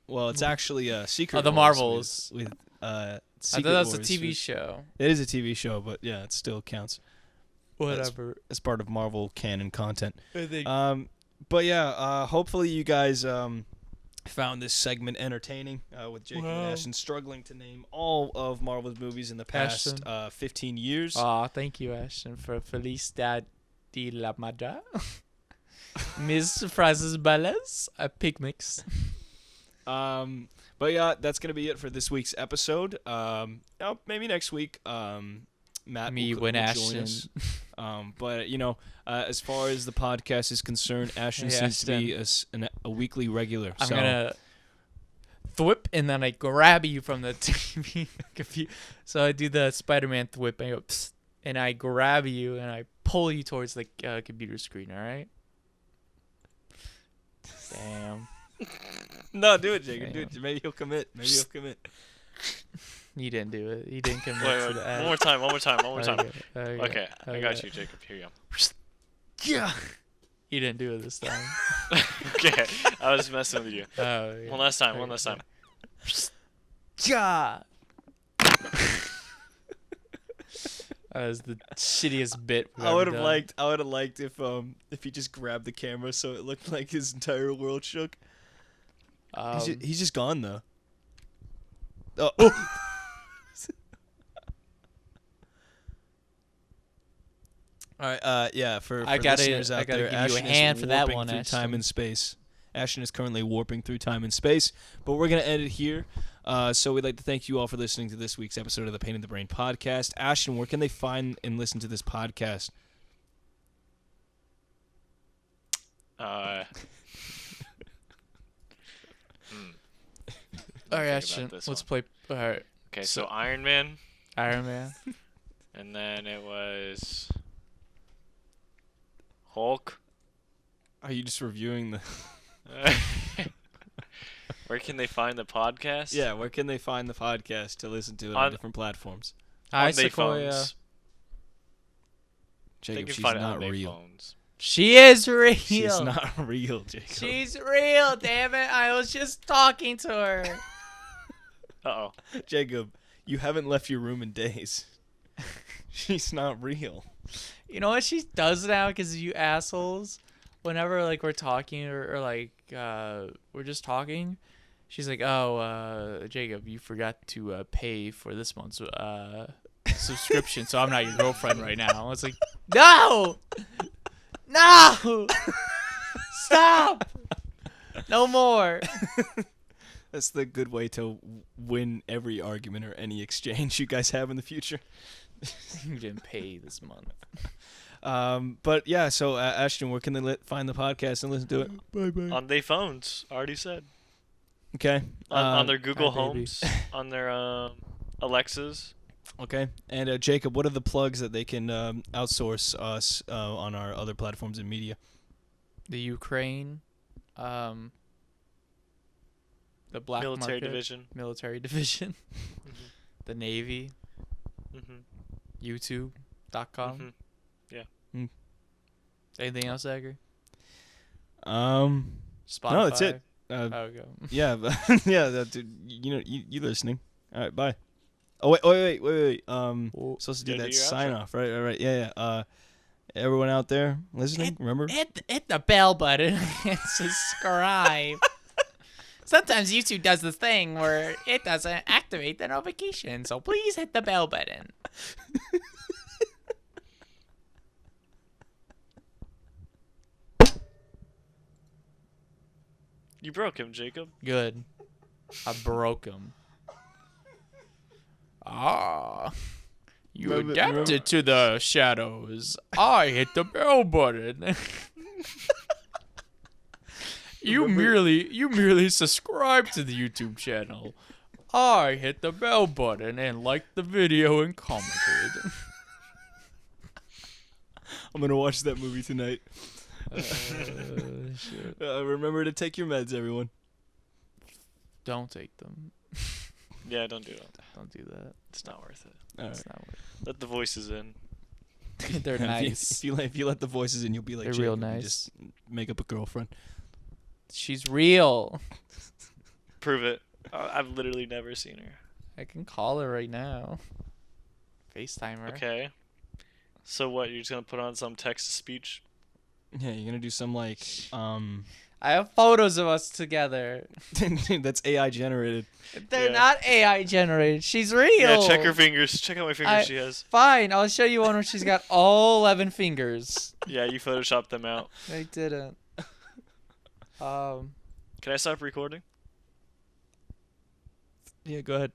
Well, it's actually Secret. Oh, the Wars Marvels. with I Secret thought that was a Wars TV with- show. It is a TV show, but yeah, it still counts Whatever. as part of Marvel canon content. I think But yeah, hopefully you guys found this segment entertaining with Jake Wow. and Ashton struggling to name all of Marvel's movies in the past Ashton. 15 years. Aw, thank you, Ashton, for Felicidad de la Madre. Miss Frances Ballas, a pig mix. But yeah, that's gonna be it for this week's episode. Maybe next week. Matt Me will when join Ashton. us. But as far as the podcast is concerned, Ashton Hey, seems to be a weekly regular. I'm so gonna thwip and then I grab you from the TV. So I do the Spider-Man thwip and I go, psst, and I grab you and I pull you towards the computer screen. All right. Damn. no, do it, Jacob. Do Damn. it. Maybe he'll commit. You didn't do it. You didn't commit Wait, to the one more time. Okay, Okay, I got you, Jacob. Here you go. Yeah. You didn't do it this time. Okay, I was messing with you. Oh, yeah. One last time. Yeah. That was the shittiest bit. we've I would ever have done. liked if he just grabbed the camera so it looked like his entire world shook. He's just gone though. Oh. All right. Yeah. For listeners out there, give you a Ashton hand is for that warping one, through Ashton. time and space. Ashton is currently warping through time and space, but we're gonna end it here. So we'd like to thank you all for listening to this week's episode of the Pain in the Brain podcast. Ashton, where can they find and listen to this podcast? All right, Think Ashton. about this Let's one. play. All right, Okay, so Iron Man, Iron Man. and then it was Hulk. Are you just reviewing the? Where can they find the podcast? Yeah, where can they find the podcast to listen to it on different platforms? Hi, On their Sequoia. phones. They Jacob, can she's find it not on their real. phones. She is real. She's not real, Jacob. She's real. Damn it! I was just talking to her. Uh-oh. Jacob, you haven't left your room in days. She's not real. You know what she does now? Because you assholes, whenever like we're talking or like we're just talking, she's like, "Oh, Jacob, you forgot to pay for this month's subscription, so I'm not your girlfriend right now." I was like, "No, no, stop, no more." That's the good way to win every argument or any exchange you guys have in the future. You didn't pay this month. But yeah, so Ashton, where can they find the podcast and listen to it? Bye. On their phones, already said. Okay. On their Google hi, baby. Homes, on their Alexas. Okay. And Jacob, what are the plugs that they can outsource us on our other platforms and media? The Ukraine, the black Military market, division. military division, Mhm. the Navy, Mhm. YouTube.com. Mhm. Anything else, Zachary? Spotify. No, that's it. Okay. Yeah, yeah, dude, you listening. All right, bye. Oh, wait. Supposed to do Gotta that do your sign outro. off, right? Yeah. Everyone out there listening, remember? Hit the bell button and subscribe. Sometimes YouTube does this thing where it doesn't activate the notification, so please hit the bell button. You broke him, Jacob. Good. I broke him. Ah. You adapted to the shadows. I hit the bell button. You merely subscribed to the YouTube channel. I hit the bell button and liked the video and commented. I'm gonna watch that movie tonight. Shit. Remember to take your meds, everyone. Don't take them. Yeah, don't do that. Don't do that. It's not worth it. All It's right. not worth Let the voices in. it. They're nice. If you let the voices in, you'll be like They're Jacob real and nice. Just make up a girlfriend. She's real. Prove it. I've literally never seen her. I can call her right now. FaceTime her. Okay. So what? You're just gonna put on some text to speech? Yeah, you're gonna do some like I have photos of us together. that's AI generated. They're Yeah. not AI generated. She's real. Yeah, check her fingers. Check how many fingers she has. Fine, I'll show you one where she's got all 11 fingers. Yeah, you photoshopped them out. I didn't. Can I stop recording? Yeah, go ahead.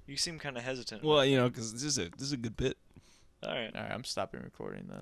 You seem kind of hesitant. Well, you know, because this is a good bit. All right. All right, I'm stopping recording then.